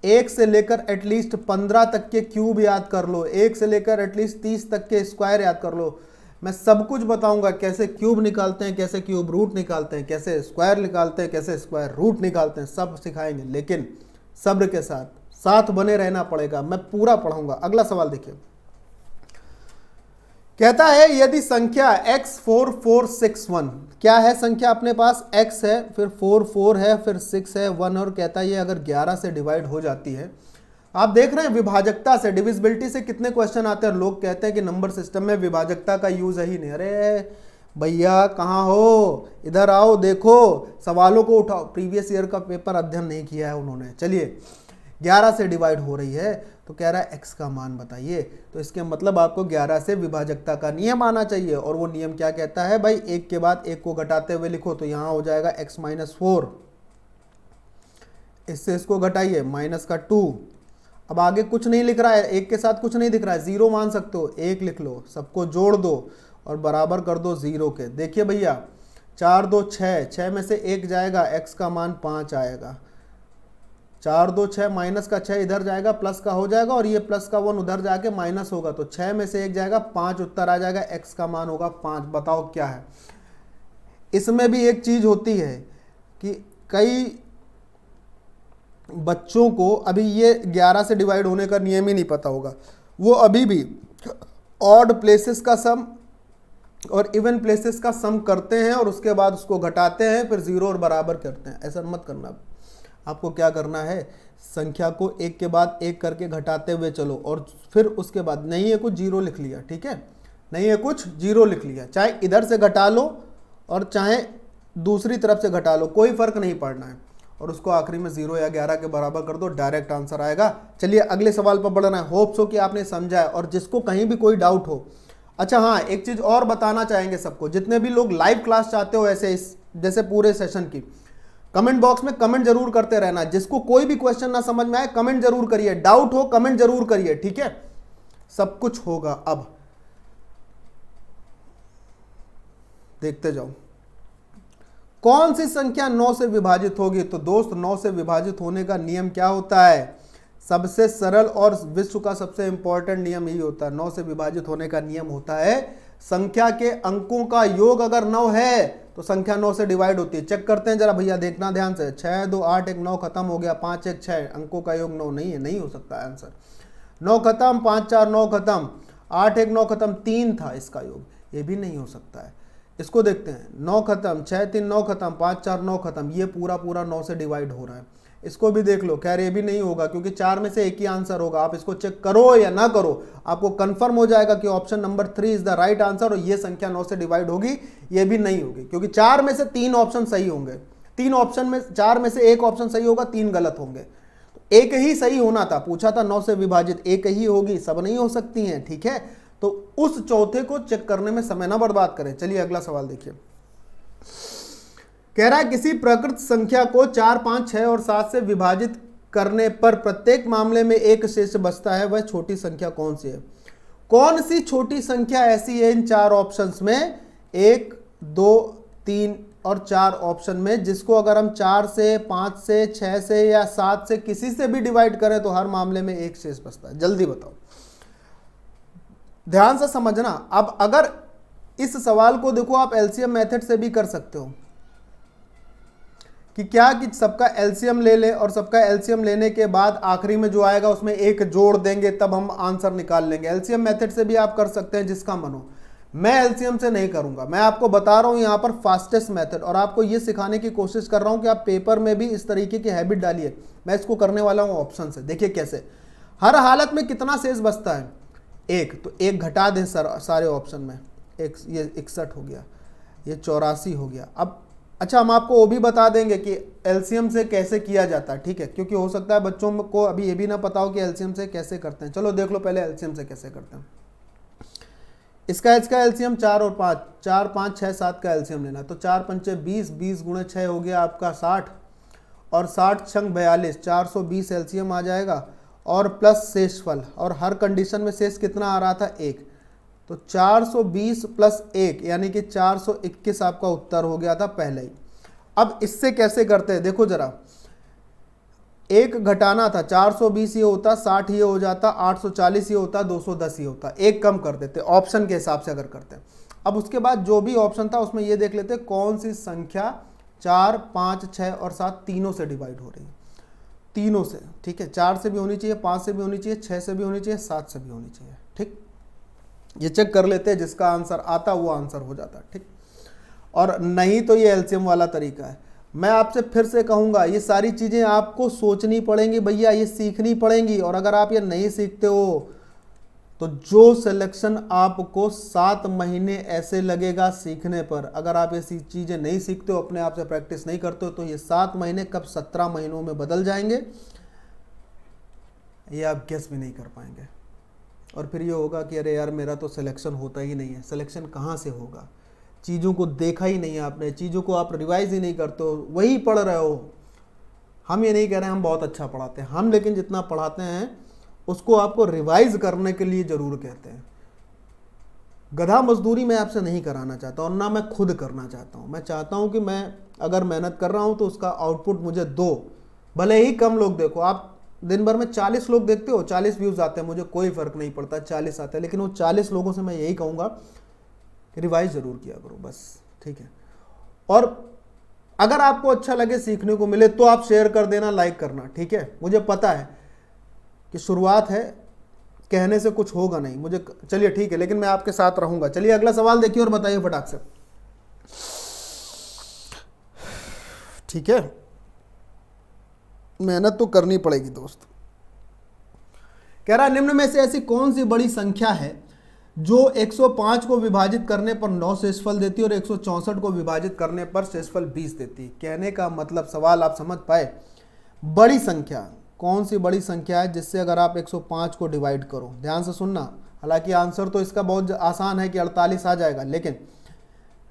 [SPEAKER 1] 1 से लेकर एटलीस्ट 15 तक के क्यूब याद कर लो, 1 से लेकर एटलीस्ट 30 तक के स्क्वायर याद कर लो। मैं सब कुछ बताऊंगा, कैसे क्यूब निकालते हैं, कैसे क्यूब रूट निकालते हैं, कैसे स्क्वायर निकालते हैं, कैसे स्क्वायर रूट निकालते हैं, सब सिखाएंगे। लेकिन सब्र के साथ साथ बने रहना पड़ेगा। मैं पूरा पढ़ाऊंगा। अगला सवाल देखिए, कहता है यदि संख्या x4461, क्या है संख्या अपने पास, x है, फिर 4 है, फिर 6 है, 1, और कहता है ये अगर 11 से डिवाइड हो जाती है। आप देख रहे हैं विभाजकता से, डिविजिबिलिटी से कितने क्वेश्चन आते हैं। लोग कहते हैं कि नंबर सिस्टम में विभाजकता का यूज ही नहीं। अरे भैया कहाँ हो, इधर आओ, देखो सवालों को उठाओ। प्रीवियस ईयर का पेपर अध्ययन नहीं किया है उन्होंने। चलिए 11 से डिवाइड हो रही है तो कह रहा है x का मान बताइए। तो इसके मतलब आपको 11 से विभाजकता का नियम आना चाहिए, और वो नियम क्या कहता है भाई, एक के बाद एक को घटाते हुए लिखो। तो यहां हो जाएगा x-4, इससे इसको घटाइए -2। अब आगे कुछ नहीं लिख रहा है, एक के साथ कुछ नहीं दिख रहा है, 0 मान सकते हो, 1 लिख लो, सबको जोड़ दो और बराबर कर दो 0 के। देखिए भैया 4 2 6, 6 में से 1 जाएगा, x का मान 5 आएगा। 4 2 6, माइनस का 6 इधर जाएगा, प्लस का हो जाएगा, और ये प्लस का 1 उधर जाके माइनस होगा। तो 6 में से 1 जाएगा, 5 उत्तर आ जाएगा, x का मान होगा 5। बताओ क्या है। इसमें भी एक चीज होती है कि कई बच्चों को अभी ये 11 से डिवाइड होने का नियम ही नहीं पता होगा। वो अभी भी ऑड प्लेसेस का सम और इवन प्लेसेस का सम करते हैं, और उसके बाद उसको घटाते हैं, फिर 0 और बराबर करते हैं। ऐसा मत करना। आपको क्या करना है, संख्या को एक के बाद एक करके घटाते हुए चलो, और फिर उसके बाद नहीं है कुछ 0 लिख लिया, ठीक है, नहीं है कुछ 0 लिख लिया। चाहे इधर से घटा लो और चाहे दूसरी तरफ से घटा लो, कोई फर्क नहीं पड़ना है, और उसको आखिरी में 0 या 11 के बराबर कर दो, डायरेक्ट आंसर आएगा। चलिए अगले सवाल पर बढ़ना है। होप्स हो कि आपने समझा है, और जिसको कहीं भी कोई डाउट हो। अच्छा हाँ, एक चीज और बताना चाहेंगे सबको, जितने भी लोग लाइव क्लास चाहते हो ऐसे जैसे पूरे सेशन की, कमेंट बॉक्स में कमेंट जरूर करते रहना। जिसको कोई भी क्वेश्चन ना समझ में आए कमेंट जरूर करिए, डाउट हो कमेंट जरूर करिए, ठीक है। सब कुछ होगा। अब देखते जाओ कौन सी संख्या 9 से विभाजित होगी। तो दोस्त 9 से विभाजित होने का नियम क्या होता है, सबसे सरल और विश्व का सबसे इंपॉर्टेंट नियम यही होता है। 9 से विभाजित होने का नियम होता है संख्या के अंकों का योग अगर 9 है तो संख्या 9 से डिवाइड होती है। चेक करते हैं जरा भैया, देखना ध्यान से। 6 2 8 1 9 खत्म हो गया, 5 1 6, अंकों का योग 9 नहीं है, नहीं हो सकता आंसर। 9 खत्म, 5 4 9 खत्म, 8 1 9 खत्म, 3 था इसका योग, ये भी नहीं हो सकता है। इसको देखते हैं, 9 खत्म, 6 3 9 खत्म, 5 4 9 खत्म, ये पूरा पूरा 9 से डिवाइड हो रहा है। इसको भी देख लो, खैर ये भी नहीं होगा क्योंकि 4 में से एक ही आंसर होगा। आप इसको चेक करो या ना करो, आपको कंफर्म हो जाएगा कि option number 3 is the right answer, और ये संख्या 9 से डिवाइड होगी, ये भी नहीं होगी क्योंकि 4 में से 3 ऑप्शन सही होंगे। 3 ऑप्शन में 4 में से एक ऑप्शन सही होगा, 3 गलत होंगे। तो एक ही सही होना था, पूछा था 9 से विभाजित एक ही होगी, सब नहीं हो सकती हैं, ठीक है। तो उस चौथे को चेक करने में समय ना बर्बाद करें। चलिए अगला सवाल देखिए, कह रहा है किसी प्रकृत संख्या को 4, 5, 6 और 7 से विभाजित करने पर प्रत्येक मामले में एक शेष बचता है, वह छोटी संख्या कौन सी है? कौन सी छोटी संख्या ऐसी है इन 4 ऑप्शंस में, 1, 2, 3 और 4 ऑप्शन में, जिसको अगर हम 4 से, 5 से, 6 से या 7 से किसी से भी डिवाइड करें तो हर मामले में एक शेष बचता है? जल्दी बताओ, ध्यान से समझना। अब अगर इस सवाल को देखो आप एलसीएम मेथड से भी कर सकते हो कि क्या कि सबका एलसीएम ले ले और सबका एलसीएम लेने के बाद आखिरी में जो आएगा उसमें एक जोड़ देंगे, तब हम आंसर निकाल लेंगे। एलसीएम मेथड से भी आप कर सकते हैं, जिसका मन हो। मैं एलसीएम से नहीं करूंगा, मैं आपको बता रहा हूं यहां पर फास्टेस्ट मेथड, और आपको ये सिखाने की कोशिश कर रहा हूं कि आप पेपर में भी इस तरीके की हैबिट डालिए। मैं इसको करने वाला हूं ऑप्शन से। देखिए कैसे, हर हालत में कितना शेष बचता है? एक, तो एक घटा दें सारे ऑप्शन में, एक ये 61 हो गया, ये 84 हो गया। अब अच्छा, हम आपको वो भी बता देंगे कि एलसीएम से कैसे किया जाता है, ठीक है, क्योंकि हो सकता है बच्चों को अभी ये भी ना पता हो कि एलसीएम से कैसे करते हैं। चलो देख लो पहले एलसीएम से कैसे करते हैं। इसका एलसीएम 4 और 5, 4, 5, 6, 7 का एलसीएम लेना। तो 4 पंचे 20, 20 गुणे 6 हो गया आपका 60, और 60 छंग 42, 420 एलसीएम आ जाएगा, और प्लस शेषफल, और हर कंडीशन में शेष कितना आ रहा था? 1। तो 420 प्लस 1 यानी कि 421 आपका उत्तर हो गया था पहले ही। अब इससे कैसे करते हैं देखो जरा, एक घटाना था, 420 ये होता, 60 ये हो जाता, 840 ये होता, 210 ये होता, एक कम कर देते ऑप्शन के हिसाब से अगर करते हैं। अब उसके बाद जो भी ऑप्शन था उसमें ये देख लेते कौन सी संख्या 4, 5, 6 और 7 तीनों से डिवाइड हो रही है, तीनों से, ठीक है। 4 से भी होनी चाहिए, 5 से भी होनी चाहिए, 6 से भी होनी चाहिए, 7 से भी होनी चाहिए, ठीक। ये चेक कर लेते हैं, जिसका आंसर आता वो आंसर हो जाता है, ठीक। और नहीं तो ये एलसीएम वाला तरीका है। मैं आपसे फिर से कहूँगा, ये सारी चीज़ें आपको सोचनी पड़ेंगी भैया, ये सीखनी पड़ेंगी, और अगर आप ये नहीं सीखते हो तो जो सिलेक्शन आपको 7 महीने ऐसे लगेगा सीखने पर, अगर आप ये चीज़ें नहीं सीखते हो, अपने आप से प्रैक्टिस नहीं करते हो, तो ये 7 महीने कब 17 महीनों में बदल जाएंगे, ये आप गेस भी नहीं कर पाएंगे। और फिर ये होगा कि अरे यार मेरा तो सिलेक्शन होता ही नहीं है। सिलेक्शन कहाँ से होगा? चीज़ों को देखा ही नहीं आपने, चीज़ों को आप रिवाइज ही नहीं करते हो, वही पढ़ रहे हो। हम ये नहीं कह रहे हैं हम बहुत अच्छा पढ़ाते हैं, हम लेकिन जितना पढ़ाते हैं उसको आपको रिवाइज करने के लिए ज़रूर कहते हैं। गधा मजदूरी मैं आपसे नहीं कराना चाहता और ना मैं खुद करना चाहता हूँ। मैं चाहता हूँ कि मैं अगर मेहनत कर रहा हूँ तो उसका आउटपुट मुझे दो, भले ही कम लोग देखो। आप दिन भर में 40 लोग देखते हो, 40 व्यूज़ आते हैं, मुझे कोई फ़र्क नहीं पड़ता, 40 आते हैं, लेकिन वो 40 लोगों से मैं यही कहूँगा कि रिवाइज ज़रूर किया करो, बस, ठीक है। और अगर आपको अच्छा लगे, सीखने को मिले, तो आप शेयर कर देना, लाइक करना, ठीक है। मुझे पता है कि शुरुआत है, कहने से कुछ होगा नहीं मुझे, चलिए ठीक है, लेकिन मैं आपके साथ रहूँगा। चलिए अगला सवाल देखिए और बताइए फटाक से, ठीक है। मेहनत तो करनी पड़ेगी दोस्त। कह रहा निम्न में से ऐसी कौन सी बड़ी संख्या है जो 105 को विभाजित करने पर 9 शेषफल देती है और 164 को विभाजित करने पर शेषफल 20 देती है। कहने का मतलब, सवाल आप समझ पाए? बड़ी संख्या, कौन सी बड़ी संख्या है जिससे अगर आप 105 को डिवाइड करो, ध्यान से सुनना, हालांकि आंसर तो इसका बहुत आसान है कि 48 आ जाएगा, लेकिन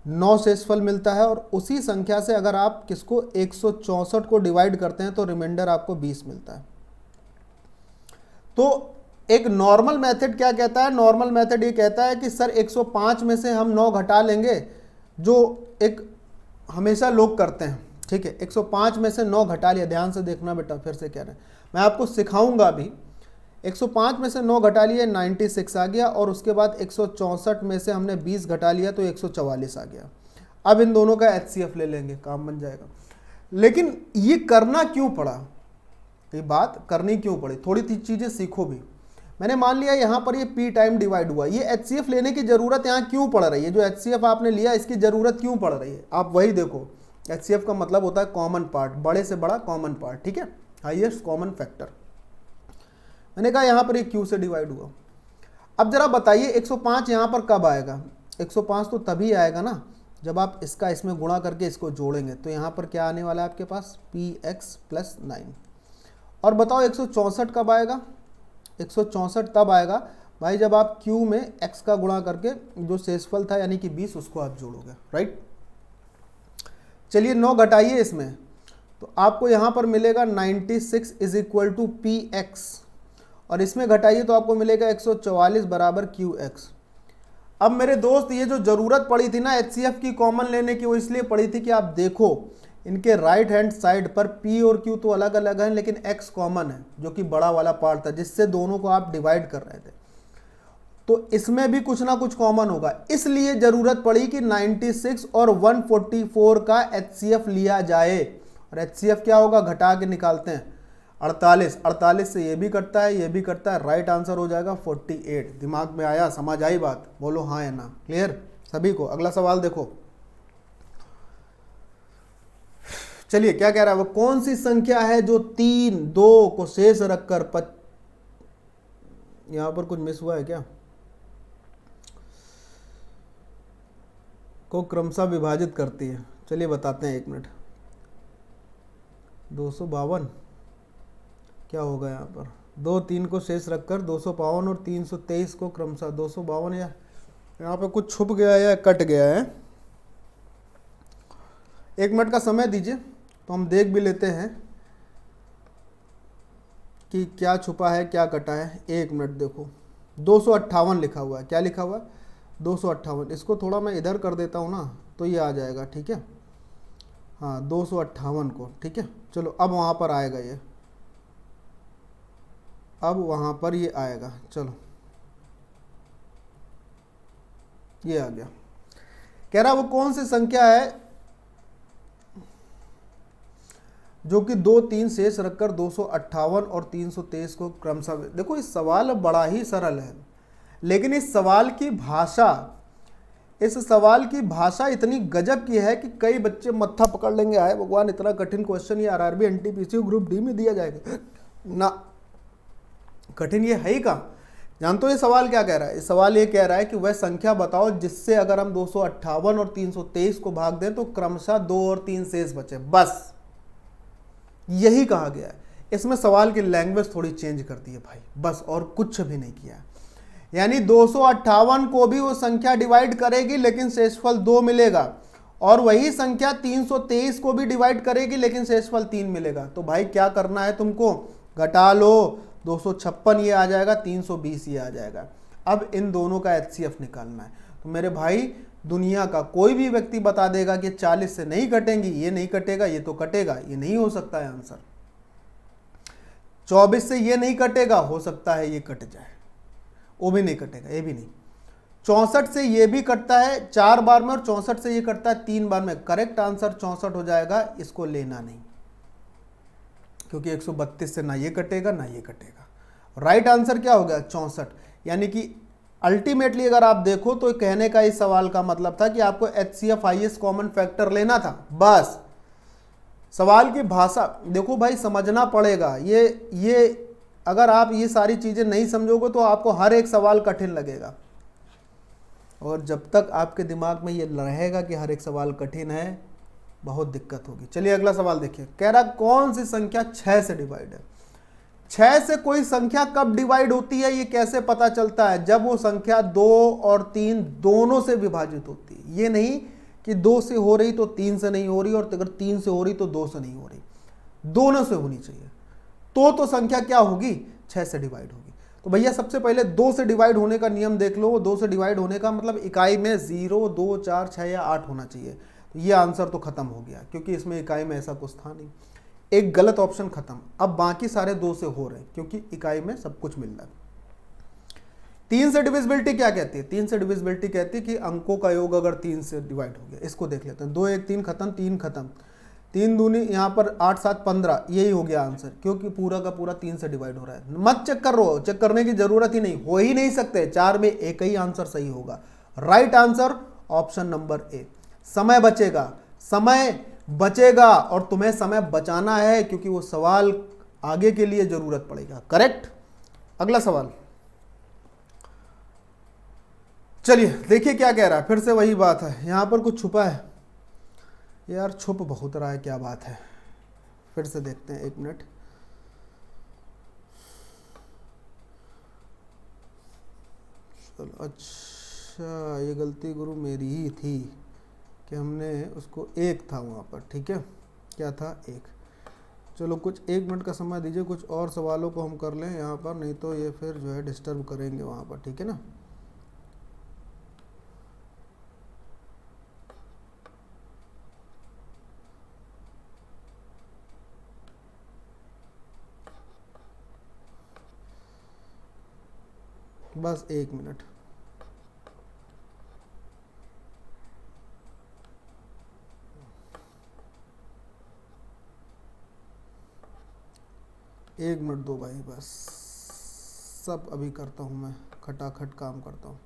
[SPEAKER 1] 9 शेषफल मिलता है, और उसी संख्या से अगर आप किसको 164 को डिवाइड करते हैं तो रिमाइंडर आपको 20 मिलता है। तो एक नॉर्मल मेथड क्या कहता है? नॉर्मल मेथड ये कहता है कि सर 105 में से हम 9 घटा लेंगे, जो एक हमेशा लोग करते हैं, ठीक है। 105 में से 9 घटा लिया, ध्यान से देखना बेटा, फिर से कह रहे हैं, मैं आपको सिखाऊंगा अभी। 105 में से 9 घटा लिए, 96 आ गया, और उसके बाद 164 में से हमने 20 घटा लिया तो 144 आ गया। अब इन दोनों का HCF ले लेंगे, काम बन जाएगा। लेकिन ये करना क्यों पड़ा, ये बात करनी क्यों पड़ी? थोड़ी सी चीज़ें सीखो भी। मैंने मान लिया यहाँ पर ये P टाइम डिवाइड हुआ, ये HCF लेने की ज़रूरत यहाँ क्यों पड़ रही है? जो HCF आपने लिया इसकी ज़रूरत क्यों पड़ रही है? आप वही देखो, HCF का मतलब होता है कॉमन पार्ट, बड़े से बड़ा कॉमन पार्ट, ठीक है, हाईएस्ट कॉमन फैक्टर। मैंने कहा यहाँ पर ये Q से डिवाइड हुआ। अब जरा बताइए 105 यहाँ पर कब आएगा? 105 तो तभी आएगा ना जब आप इसका इसमें गुणा करके इसको जोड़ेंगे। तो यहाँ पर क्या आने वाला है आपके पास? PX + 9, और बताओ 164 कब आएगा? 164 तब आएगा भाई जब आप q में x का गुणा करके जो शेषफल था यानी कि 20 उसको आप जोड़ोगे, राइट। चलिए 9 घटाइए इसमें, तो आपको यहाँ पर मिलेगा 96 is equal to P X, और इसमें घटाइए तो आपको मिलेगा 144 बराबर क्यू एक्स। अब मेरे दोस्त ये जो ज़रूरत पड़ी थी ना HCF की कॉमन लेने की, वो इसलिए पड़ी थी कि आप देखो इनके राइट हैंड साइड पर P और Q तो अलग अलग हैं लेकिन X कॉमन है, जो कि बड़ा वाला पार्ट था जिससे दोनों को आप डिवाइड कर रहे थे, तो इसमें भी कुछ ना कुछ कॉमन होगा। इसलिए ज़रूरत पड़ी कि 96 और 144 का HCF लिया जाए, और HCF क्या होगा घटा के निकालते हैं 48, 48 से ये भी कटता है ये भी कटता है, राइट आंसर हो जाएगा 48। दिमाग में आया, समझ आई बात? बोलो हाँ या ना। क्लियर सभी को? अगला सवाल देखो। चलिए क्या कह रहा है वो, कौन सी संख्या है जो 3 2 को शेष रखकर यहां पर कुछ मिस हुआ है क्या? को क्रमशः विभाजित करती है। चलिए बताते हैं, 1 मिनट। 252 क्या होगा यहाँ पर? 2 3 को शेष रखकर 252 और 323 को क्रमशः 252, या यहाँ पे कुछ छुप गया या कट गया है? 1 मिनट का समय दीजिए तो हम देख भी लेते हैं कि क्या छुपा है क्या कटा है। 1 मिनट देखो, 258 लिखा हुआ है। क्या लिखा हुआ है? 258। इसको थोड़ा मैं इधर कर देता हूँ ना तो ये आ जाएगा, ठीक है। हाँ 258 को, ठीक है। चलो अब वहाँ पर आएगा ये, अब वहाँ पर ये आएगा। चलो ये आ गया। कह रहा वो कौन सी संख्या है जो कि 2 3 शेष रखकर 258 और 323 को क्रमशः। देखो इस सवाल बड़ा ही सरल है, लेकिन इस सवाल की भाषा इतनी गजब की है कि कई बच्चे मत्था पकड़ लेंगे, आए भगवान इतना कठिन क्वेश्चन ये आरआरबी एनटीपीसी ग्रुप डी में दिया जाएगा ना। कठिन ये है ही कहाँ। जानते हो ये सवाल क्या कह रहा है? इस सवाल ये कह रहा है कि वह संख्या बताओ जिससे अगर हम 258 और 323 को भाग दें तो क्रमशः 2 और 3 शेष बचे। बस यही कहा गया है। इसमें सवाल की लैंग्वेज थोड़ी चेंज कर दी है भाई, बस, और कुछ भी नहीं किया है। यानी 258 को भी वो संख्या डिवाइड करेगी लेकिन शेषफल 2 मिलेगा, और वही संख्या 323 को भी डिवाइड करेगी लेकिन शेषफल 3 मिलेगा। तो भाई क्या करना है तुमको? घटा लो, 256 ये आ जाएगा, 320 ये आ जाएगा। अब इन दोनों का HCF निकालना है। तो मेरे भाई दुनिया का कोई भी व्यक्ति बता देगा कि 40 से नहीं कटेंगी, ये नहीं कटेगा, ये तो कटेगा, ये नहीं हो सकता है आंसर। 24 से ये नहीं कटेगा, हो सकता है ये कट जाए, वो भी नहीं कटेगा, ये भी नहीं। 64 से ये भी कटता है 4 बार में, और 64 से ये कटता है 3 बार में। करेक्ट आंसर 64 हो जाएगा, इसको लेना नहीं, क्योंकि 132 से ना ये कटेगा ना ये कटेगा। राइट आंसर क्या हो गया? 64। यानी कि अल्टीमेटली अगर आप देखो तो कहने का इस सवाल का मतलब था कि आपको HCF हाईएस्ट कॉमन फैक्टर लेना था। बस सवाल की भाषा देखो भाई, समझना पड़ेगा। ये अगर आप ये सारी चीजें नहीं समझोगे तो आपको हर एक सवाल कठिन लगेगा, और जब तक आपके दिमाग में ये रहेगा कि हर एक सवाल कठिन है, बहुत दिक्कत होगी। चलिए अगला सवाल देखिए। कह रहा कौन सी संख्या 6 से डिवाइड है? 6 से कोई संख्या कब डिवाइड होती है ये कैसे पता चलता है? जब वो संख्या 2 और 3 दोनों से विभाजित होती है। ये नहीं कि 2 से हो रही तो 3 से नहीं हो रही, और अगर 3 से हो रही तो 2 से नहीं हो रही, दोनों से होनी चाहिए। तो संख्या क्या होगी? 6 से डिवाइड होगी। तो भैया सबसे पहले 2 से डिवाइड होने का नियम देख लो। 2 से डिवाइड होने का मतलब इकाई में 0 2 4 6 या 8 होना चाहिए। तो ये आंसर तो खत्म हो गया, क्योंकि इसमें इकाई में ऐसा कुछ था नहीं। एक गलत ऑप्शन खत्म। अब बाकी सारे 2 से हो रहे हैं क्योंकि इकाई में सब कुछ मिल रहा है। 3 से डिविजिबिलिटी क्या कहती है? 3 से डिविजिबिलिटी कहती है कि अंकों का योग अगर 3 से डिवाइड हो गया। इसको देख लेते हैं। 2 1 3 खत्म, 3 खत्म, 3 दूनी यहाँ पर 8 7 15, यही हो गया आंसर, क्योंकि पूरा का पूरा 3 से डिवाइड हो रहा है। मत चेक करो, चेक करने की जरूरत ही नहीं, हो ही नहीं सकते। 4 में एक ही आंसर सही होगा। Right answer option number A. समय बचेगा, समय बचेगा, और तुम्हें समय बचाना है क्योंकि वो सवाल आगे के लिए जरूरत पड़ेगा। करेक्ट। अगला सवाल चलिए देखिए क्या कह रहा है। फिर से वही बात है, यहां पर कुछ छुपा है यार, छुप बहुत रहा है, क्या बात है। फिर से देखते हैं, 1 मिनट। चलो अच्छा, ये गलती गुरु मेरी ही थी कि हमने उसको एक था वहाँ पर, ठीक है, क्या था एक। चलो कुछ 1 मिनट का समय दीजिए, कुछ और सवालों को हम कर लें यहाँ पर, नहीं तो ये फिर जो है डिस्टर्ब करेंगे वहाँ पर, ठीक है ना। बस 1 मिनट। एक मिनट दो भाई, बस सब अभी करता हूँ मैं, खटाखट काम करता हूँ,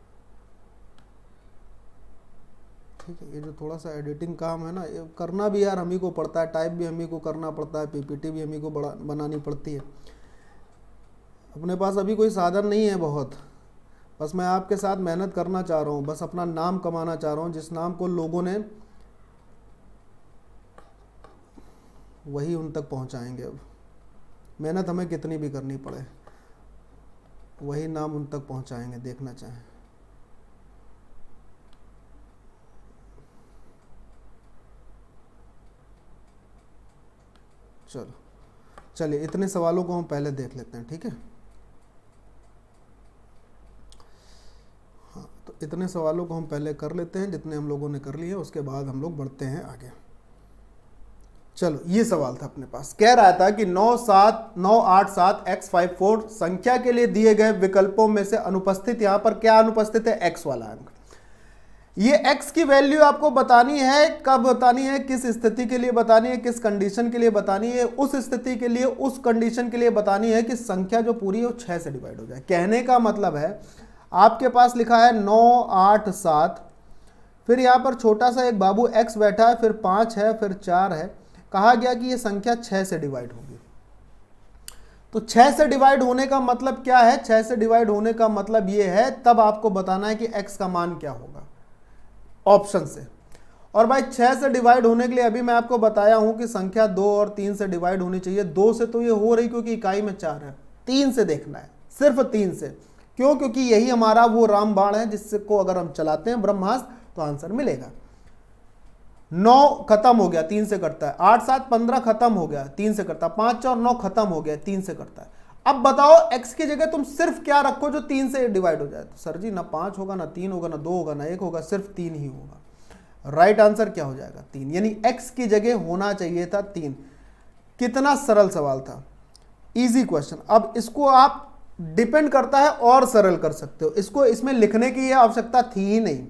[SPEAKER 1] ठीक है। ये जो थोड़ा सा एडिटिंग काम है ना, ये करना भी यार हम ही को पड़ता है, टाइप भी हम ही को करना पड़ता है, पीपीटी भी हम ही को बनानी पड़ती है। अपने पास अभी कोई साधन नहीं है बहुत, बस मैं आपके साथ मेहनत करना चाह रहा हूँ, बस अपना नाम कमाना चाह रहा हूँ, जिस नाम को लोगों ने वही उन तक पहुँचाएंगे। अब मेहनत हमें कितनी भी करनी पड़े, वही नाम उन तक पहुँचाएंगे, देखना चाहें। चलो चलिए, इतने सवालों को हम पहले देख लेते हैं, ठीक है। हाँ, तो इतने सवालों को हम पहले कर लेते हैं, जितने हम लोगों ने कर लिए, उसके बाद हम लोग बढ़ते हैं आगे। चलो, ये सवाल था अपने पास, कह रहा था कि 987 संख्या के लिए दिए गए विकल्पों में से अनुपस्थित, यहां पर क्या अनुपस्थित है, x वाला अंक। ये x की वैल्यू आपको बतानी है, कब बतानी है, किस स्थिति के लिए बतानी है, किस कंडीशन के लिए बतानी है। उस स्थिति के लिए, उस कंडीशन के लिए बतानी है कि संख्या जो पूरी है वो 6 से डिवाइड हो जाए। कहने का मतलब है, आपके पास लिखा है 987, फिर यहाँ पर छोटा सा एक बाबू x बैठा है, फिर 5 है, फिर 4 है, कहा गया कि ये संख्या 6 से डिवाइड होगी। तो 6 से डिवाइड होने का मतलब क्या है, 6 से डिवाइड होने का मतलब ये है, तब आपको बताना है कि x का मान क्या होगा ऑप्शन से। और भाई 6 से डिवाइड होने के लिए अभी मैं आपको बताया हूं कि संख्या 2 और 3 से डिवाइड होनी चाहिए। 2 से तो ये हो रही क्योंकि इकाई में 4 है, 3 से देखना है, सिर्फ 3 से। क्यों? क्योंकि यही हमारा वो रामबाण है जिसको अगर हम चलाते हैं ब्रह्मास्त्र तो आंसर मिलेगा। 9 खत्म हो गया, 3 से कटता है। 8 7 15 खत्म हो गया, 3 से कटता है। 5 और 9 खत्म हो गया, 3 से कटता है। अब बताओ x की जगह तुम सिर्फ क्या रखो जो 3 से डिवाइड हो जाए। तो सर जी ना 5 होगा, ना 3 होगा, ना 2 होगा, ना 1 होगा, सिर्फ 3 ही होगा। राइट आंसर क्या हो जाएगा? 3। यानी x की जगह होना चाहिए था 3। कितना सरल सवाल था, इजी क्वेश्चन। अब इसको आप डिपेंड करता है और सरल कर सकते हो इसको। इसमें लिखने की यह आवश्यकता थी ही नहीं,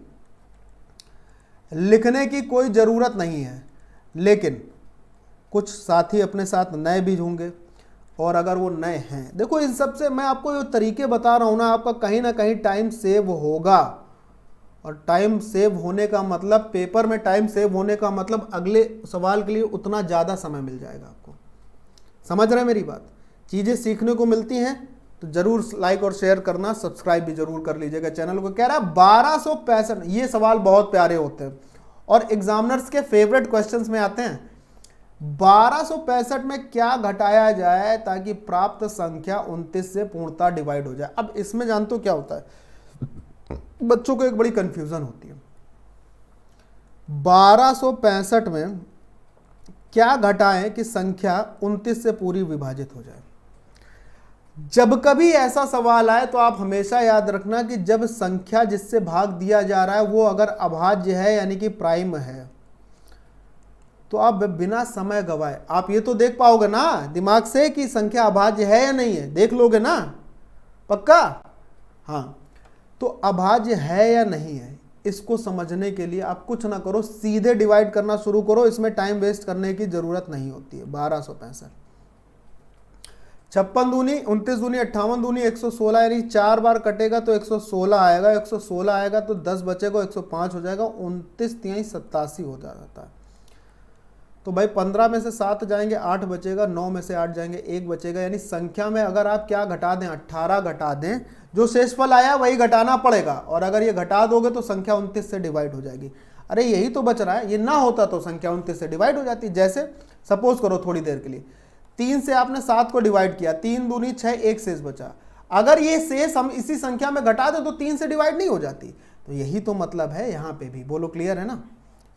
[SPEAKER 1] लिखने की कोई जरूरत नहीं है, लेकिन कुछ साथी अपने साथ नए भी होंगे, और अगर वो नए हैं, देखो इन सब से मैं आपको जो तरीके बता रहा हूं ना, आपका कहीं ना कहीं टाइम सेव होगा। और टाइम सेव होने का मतलब, पेपर में टाइम सेव होने का मतलब अगले सवाल के लिए उतना ज़्यादा समय मिल जाएगा आपको। समझ रहे हैं मेरी बात? चीज़ें सीखने को मिलती हैं तो जरूर लाइक और शेयर करना, सब्सक्राइब भी जरूर कर लीजिएगा चैनल को। कह रहा है 1265, ये सवाल बहुत प्यारे होते हैं और एग्जामिनर्स के फेवरेट क्वेश्चंस में आते हैं। 1265 में क्या घटाया जाए ताकि प्राप्त संख्या 29 से पूर्णतः डिवाइड हो जाए। अब इसमें जानते हो क्या होता है, बच्चों को एक बड़ी कंफ्यूजन होती है। 1265 में क्या घटाएं कि संख्या 29 से पूरी विभाजित हो जाए। जब कभी ऐसा सवाल आए तो आप हमेशा याद रखना कि जब संख्या जिससे भाग दिया जा रहा है वो अगर अभाज्य है यानी कि प्राइम है, तो आप बिना समय गवाए आप ये तो देख पाओगे ना दिमाग से कि संख्या अभाज्य है या नहीं है, देख लोगे ना पक्का? हाँ, तो अभाज्य है या नहीं है इसको समझने के लिए आप कुछ ना करो, सीधे डिवाइड करना शुरू करो। इसमें टाइम वेस्ट करने की जरूरत नहीं होती है। 1265 56 दूनी 29 दूनी 58 दूनी 116, यानी 4 बार कटेगा तो 116 आएगा। 116 आएगा तो 10 बचेगा, 105 हो जाएगा। 29 तिहाई 87 हो जाता है। तो भाई 15 में से 7 जाएंगे, 8 बचेगा। 9 में से 8 जाएंगे, 1 बचेगा। यानी संख्या में अगर आप क्या घटा दें, 18 घटा दें, जो शेषफल आया वही घटाना पड़ेगा। और अगर ये घटा दोगे तो संख्या 29 से डिवाइड हो जाएगी। अरे यही तो बच रहा है, ये ना होता तो संख्या 29 से डिवाइड हो जाती। जैसे सपोज करो थोड़ी देर के लिए 3 से आपने 7 को डिवाइड किया, 3 दूनी 6, 1 शेष बचा। अगर ये शेष हम इसी संख्या में घटा दे तो 3 से डिवाइड नहीं हो जाती। तो यही तो मतलब है यहाँ पे भी। बोलो क्लियर है ना?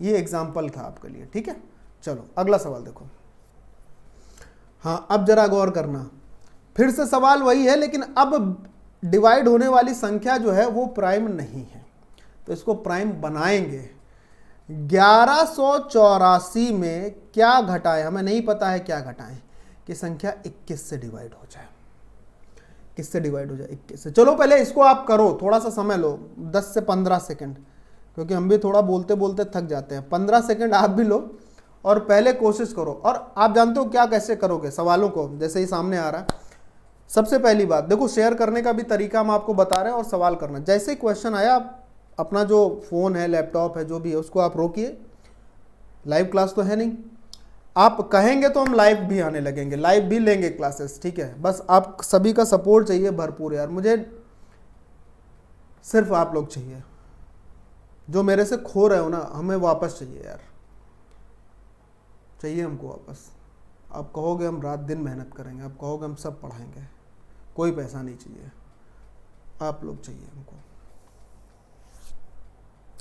[SPEAKER 1] ये एग्जाम्पल था आपके लिए, ठीक है। चलो अगला सवाल देखो। हाँ, अब जरा गौर करना, फिर से सवाल वही है, लेकिन अब डिवाइड होने वाली संख्या जो है वो प्राइम नहीं है, तो इसको प्राइम बनाएंगे। 1184 में क्या घटाएं, हमें नहीं पता है क्या घटाएं कि संख्या 21 से डिवाइड हो जाए। किससे डिवाइड हो जाए? 21 से। चलो पहले इसको आप करो, थोड़ा सा समय लो, 10 से 15 सेकंड, क्योंकि हम भी थोड़ा बोलते बोलते थक जाते हैं। 15 सेकंड आप भी लो और पहले कोशिश करो। और आप जानते हो क्या कैसे करोगे सवालों को, जैसे ही सामने आ रहा है। सबसे पहली बात देखो, शेयर करने का भी तरीका हम आपको बता रहे हैं और सवाल करना। जैसे ही क्वेश्चन आया, आप अपना जो फ़ोन है, लैपटॉप है, जो भी है, उसको आप रोकिए। लाइव क्लास तो है नहीं, आप कहेंगे तो हम लाइव भी आने लगेंगे, लाइव भी लेंगे क्लासेस, ठीक है। बस आप सभी का सपोर्ट चाहिए भरपूर यार, मुझे सिर्फ आप लोग चाहिए। जो मेरे से खो रहे हो ना, हमें वापस चाहिए यार, चाहिए हमको वापस। आप कहोगे हम रात दिन मेहनत करेंगे, आप कहोगे हम सब पढ़ाएंगे, कोई पैसा नहीं चाहिए, आप लोग चाहिए हमको,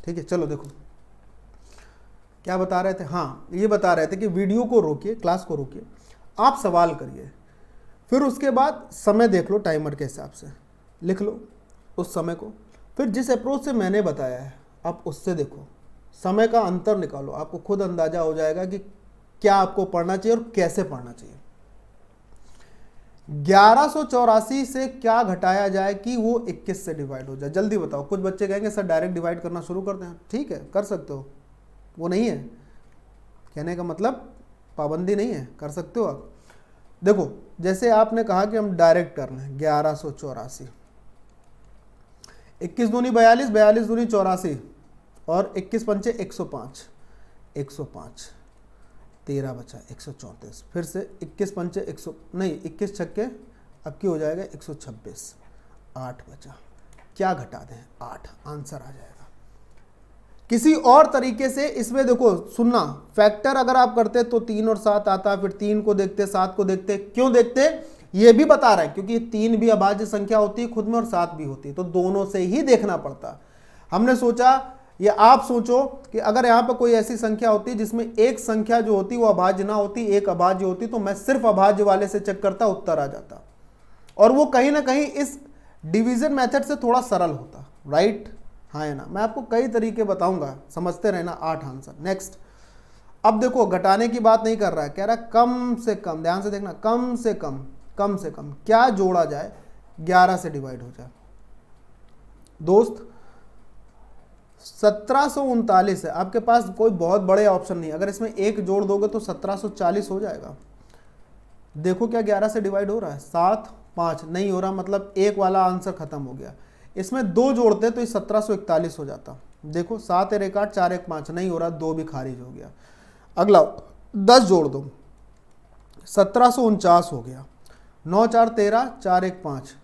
[SPEAKER 1] ठीक है। चलो देखो क्या बता रहे थे। हाँ, ये बता रहे थे कि वीडियो को रोकिए, क्लास को रोकिए, आप सवाल करिए, फिर उसके बाद समय देख लो, टाइमर के हिसाब से लिख लो उस समय को, फिर जिस अप्रोच से मैंने बताया है आप उससे देखो, समय का अंतर निकालो, आपको खुद अंदाजा हो जाएगा कि क्या आपको पढ़ना चाहिए और कैसे पढ़ना चाहिए। 1184 से क्या घटाया जाए कि वो 21 से डिवाइड हो जाए? जल्दी बताओ। कुछ बच्चे कहेंगे सर डायरेक्ट डिवाइड करना शुरू कर दें, ठीक है कर सकते हो, वो नहीं है कहने का मतलब, पाबंदी नहीं है, कर सकते हो आप। देखो जैसे आपने कहा कि हम डायरेक्ट करना है, 1184, 21 दूनी 42, 42 दूनी 84 और 21 पंचे 105, 105, 13 बचा 134, फिर से 21 पंचे 100 नहीं 21 छक्के अब की हो जाएगा 126, 8 बचा, क्या घटा दें? 8, आंसर आ जाएगा। किसी और तरीके से इसमें देखो सुनना, फैक्टर अगर आप करते तो 3 और 7 आता, फिर 3 को देखते 7 को देखते, क्यों देखते ये भी बता रहा है, क्योंकि 3 भी अभाज्य संख्या होती है खुद में और 7 भी होती है, तो दोनों से ही देखना पड़ता। हमने सोचा, ये आप सोचो कि अगर यहाँ पर कोई ऐसी संख्या होती जिसमें एक संख्या जो होती वो अभाज्य ना होती, एक अभाज्य होती, तो मैं सिर्फ अभाज्य वाले से चेक करता, उत्तर आ जाता, और वो कहीं ना कहीं इस डिवीजन मेथड से थोड़ा सरल होता, राइट? हाँ है ना? मैं आपको कई तरीके बताऊंगा, समझते रहना। 8 आंसर। नेक्स्ट, अब देखो घटाने की बात नहीं कर रहा है, कह रहा है कम से कम, ध्यान से देखना, कम से कम, कम से कम क्या जोड़ा जाए 11 से डिवाइड हो जाए? दोस्त 1739 है, आपके पास कोई बहुत बड़े ऑप्शन नहीं, अगर इसमें एक जोड़ दोगे तो 1740 हो जाएगा। देखो क्या 11 से डिवाइड हो रहा है? 7, 5 नहीं हो रहा, मतलब एक वाला आंसर खत्म हो गया। इसमें 2 जोड़ते तो ये 1741 हो जाता। देखो 7 और 1 8, 4 1 5 नहीं हो रहा, 2 भी खारिज हो गया। अगला 10 जोड़ दो, 1749 हो गया। 9 4 13, 4 1 5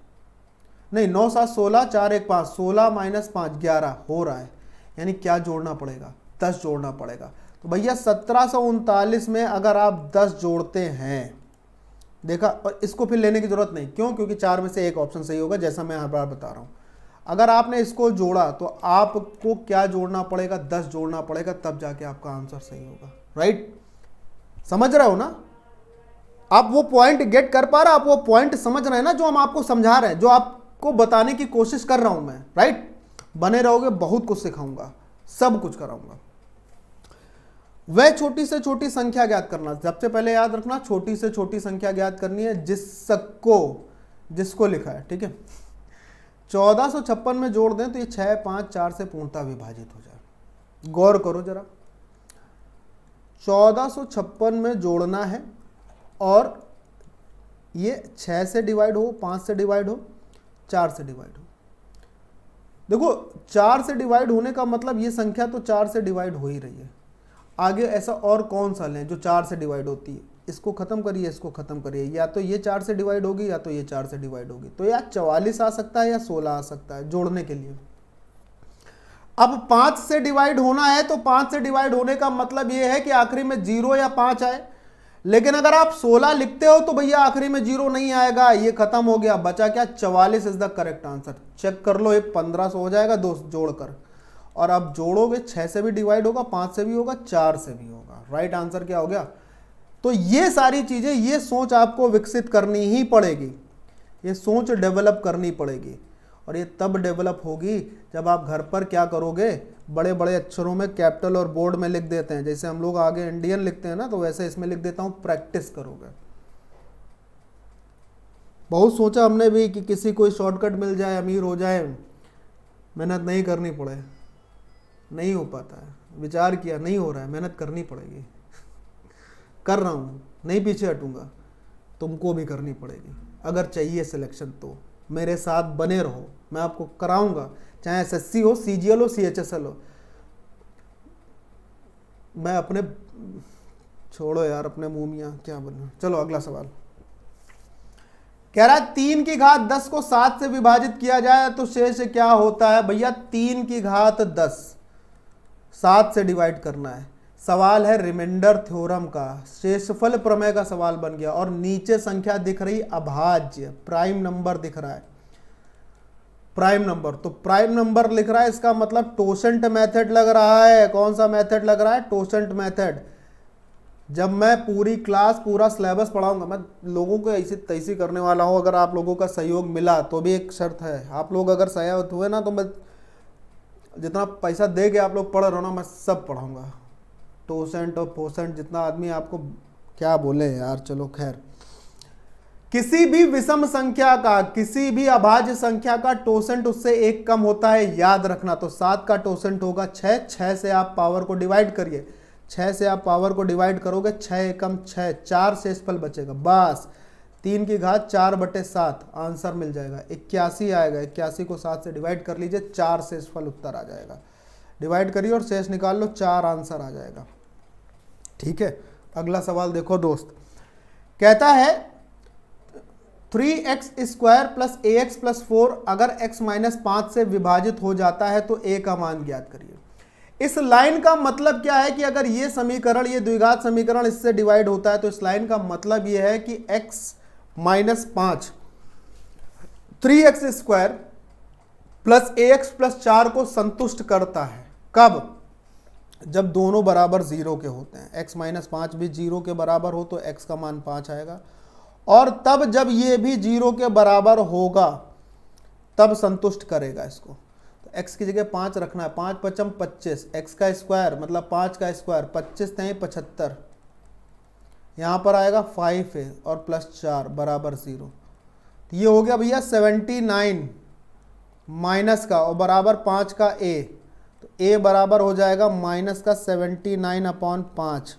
[SPEAKER 1] नहीं, 9 7 16, 4 1 5, 16 माइनस 5 11 हो रहा है, यानी क्या जोड़ना पड़ेगा? 10 जोड़ना पड़ेगा। तो भैया 1739 में अगर आप 10 जोड़ते हैं, देखा, और इसको फिर लेने की जरूरत नहीं, क्यों? क्योंकि 4 में से एक ऑप्शन सही होगा, जैसा मैं हर बार बता रहा हूं। अगर आपने इसको जोड़ा तो आपको क्या जोड़ना पड़ेगा? 10 जोड़ना पड़ेगा, तब जाके आपका आंसर सही होगा, राइट? समझ रहे हो ना आप? वो पॉइंट गेट कर पा रहे, आप वो पॉइंट समझ रहे हैं ना जो हम आपको समझा रहे हैं, जो आपको बताने की कोशिश कर रहा हूं मैं, राइट? बने रहोगे, बहुत कुछ सिखाऊंगा, सब कुछ कराऊंगा। वह छोटी से छोटी संख्या ज्ञात करना, सबसे पहले याद रखना, छोटी से छोटी संख्या ज्ञात करनी है जिसको लिखा है, ठीक है। 1456 में जोड़ दें तो ये 6 5 4 से पूर्णतः विभाजित हो जाए। गौर करो जरा, 1456 में जोड़ना है और ये 6 से डिवाइड हो, 5 से डिवाइड हो, 4 से डिवाइड हो। देखो 4 से डिवाइड होने का मतलब ये संख्या तो 4 से डिवाइड हो ही रही है। आगे ऐसा और कौन सा लें जो 4 से डिवाइड होती है? इसको खत्म करिए, इसको खत्म करिए, या तो ये 4 से डिवाइड होगी या तो ये 4 से डिवाइड होगी, तो या 44 आ सकता है या 16 आ सकता है जोड़ने के लिए। अब 5 से डिवाइड होना है तो 5 से डिवाइड होने का मतलब ये है कि आखिरी में 0 या 5 आए, लेकिन अगर आप 16 लिखते हो तो भैया आखिरी में जीरो नहीं आएगा, ये खत्म हो गया, बचा क्या 44 is the correct answer. Check कर लो, ये 1500 हो जाएगा दो जोड़कर, और आप जोड़ोगे 6 से भी डिवाइड होगा, 5 से भी होगा, 4 से भी होगा। राइट आंसर क्या हो गया? तो ये सारी चीजें, ये सोच आपको विकसित करनी ही पड़ेगी, ये सोच डेवलप करनी पड़ेगी, और ये तब डेवलप होगी जब आप घर पर क्या करोगे, बड़े बड़े अक्षरों में कैपिटल और बोर्ड में लिख देते हैं, जैसे हम लोग आगे इंडियन लिखते हैं ना, तो वैसे इसमें लिख देता हूं, प्रैक्टिस करोगे। बहुत सोचा हमने भी कि किसी कोई शॉर्टकट मिल जाए, अमीर हो जाए, मेहनत नहीं करनी पड़े, नहीं हो पाता है। विचार किया, नहीं हो रहा है, मेहनत करनी पड़ेगी, कर रहा हूं, नहीं पीछे हटूंगा, तुमको भी करनी पड़ेगी। अगर चाहिए सिलेक्शन तो मेरे साथ बने रहो, मैं आपको कराऊंगा, चाहे एसएससी हो, सीजीएल हो, सीएचएसएल हो। मैं अपने, छोड़ो यार अपने मुंह मियां, क्या बोलना। चलो अगला सवाल कह रहा है 3 की घात 10 को 7 से विभाजित किया जाए तो शेष क्या होता है। भैया 3 की घात 10 7 से डिवाइड करना है। सवाल है रिमाइंडर थ्योरम का, शेषफल प्रमेय का सवाल बन गया, और नीचे संख्या दिख रही अभाज्य, प्राइम नंबर दिख रहा है, प्राइम नंबर। तो प्राइम नंबर लिख रहा है, इसका मतलब टोसेंट मेथड लग रहा है। कौन सा मेथड लग रहा है? टोसेंट मेथड। जब मैं पूरी क्लास, पूरा सिलेबस पढ़ाऊंगा, मैं लोगों को ऐसी तैसी करने वाला हूं। अगर आप लोगों का सहयोग मिला तो भी एक शर्त है, आप लोग अगर सहयोग हुए ना, तो मैं जितना पैसा दे के आप लोग पढ़ रहे हो ना, मैं सब पढ़ाऊंगा, टोसेंट और पोसेंट, जितना आदमी आपको क्या बोले यार। चलो खैर, किसी भी विषम संख्या का, किसी भी अभाज्य संख्या का टोसेंट उससे एक कम होता है, याद रखना। तो 7 का टोसेंट होगा 6, 6 से आप पावर को डिवाइड करिए, 6 से आप पावर को डिवाइड करोगे, 6 एकम 6, 4 शेषफल बचेगा बस। 3 की घात 4/7 आंसर मिल जाएगा, 81 आएगा। 81 को 7 से डिवाइड कर लीजिए, 4 शेषफल उत्तर आ जाएगा। डिवाइड करिए और शेष निकाल लो, 4 आंसर आ जाएगा। ठीक है, अगला सवाल देखो दोस्त, कहता है 3x² प्लस ax प्लस 4 अगर x माइनस 5 से विभाजित हो जाता है तो a का मान ज्ञात करिए। इस लाइन का मतलब क्या है कि अगर ये समीकरण, ये द्विघात समीकरण इससे डिवाइड होता है, तो इस लाइन का मतलब ये है कि x minus 5 3x² plus ax plus 4 को संतुष्ट करता है। कब? जब दोनों बराबर 0 के होते हैं। x माइनस 5 भी 0 के बराबर हो तो x का मान 5 आएगा, और तब जब ये भी 0 के बराबर होगा तब संतुष्ट करेगा इसको। तो x की जगह 5 रखना है, 5 पचम 25, x का स्क्वायर मतलब 5 का स्क्वायर, 25 तें 75, यहाँ पर आएगा 5 है और प्लस 4 बराबर 0। तो ये हो गया भैया 79 माइनस का और बराबर 5 का a, तो a बराबर हो जाएगा माइनस का 79/5,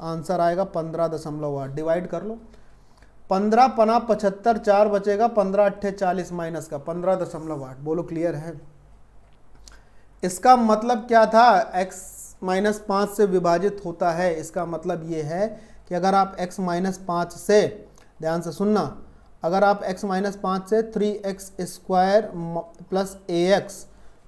[SPEAKER 1] आंसर आएगा 15.8। डिवाइड कर लो, 15 पना 75, 4 बचेगा, 15 अट्ठे 40 माइनस का 15.8। बोलो क्लियर है? इसका मतलब क्या था? x माइनस 5 से विभाजित होता है, इसका मतलब ये है कि अगर आप x माइनस 5 से, ध्यान से सुनना, अगर आप x माइनस 5 से 3x² प्लस ax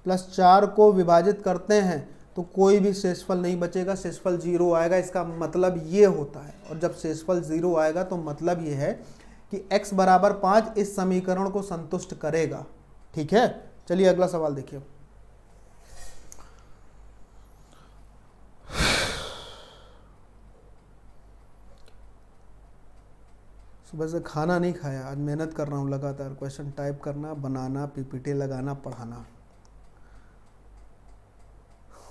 [SPEAKER 1] प्लस 4 को विभाजित करते हैं तो कोई भी शेषफल नहीं बचेगा, शेषफल 0 आएगा। इसका मतलब ये होता है, और जब शेषफल 0 आएगा तो मतलब ये है कि x बराबर 5 इस समीकरण को संतुष्ट करेगा। ठीक है, चलिए अगला सवाल देखिए। सुबह से खाना नहीं खाया, आज मेहनत कर रहा हूँ लगातार, क्वेश्चन टाइप करना, बनाना, पीपीटी लगाना, पढ़ाना।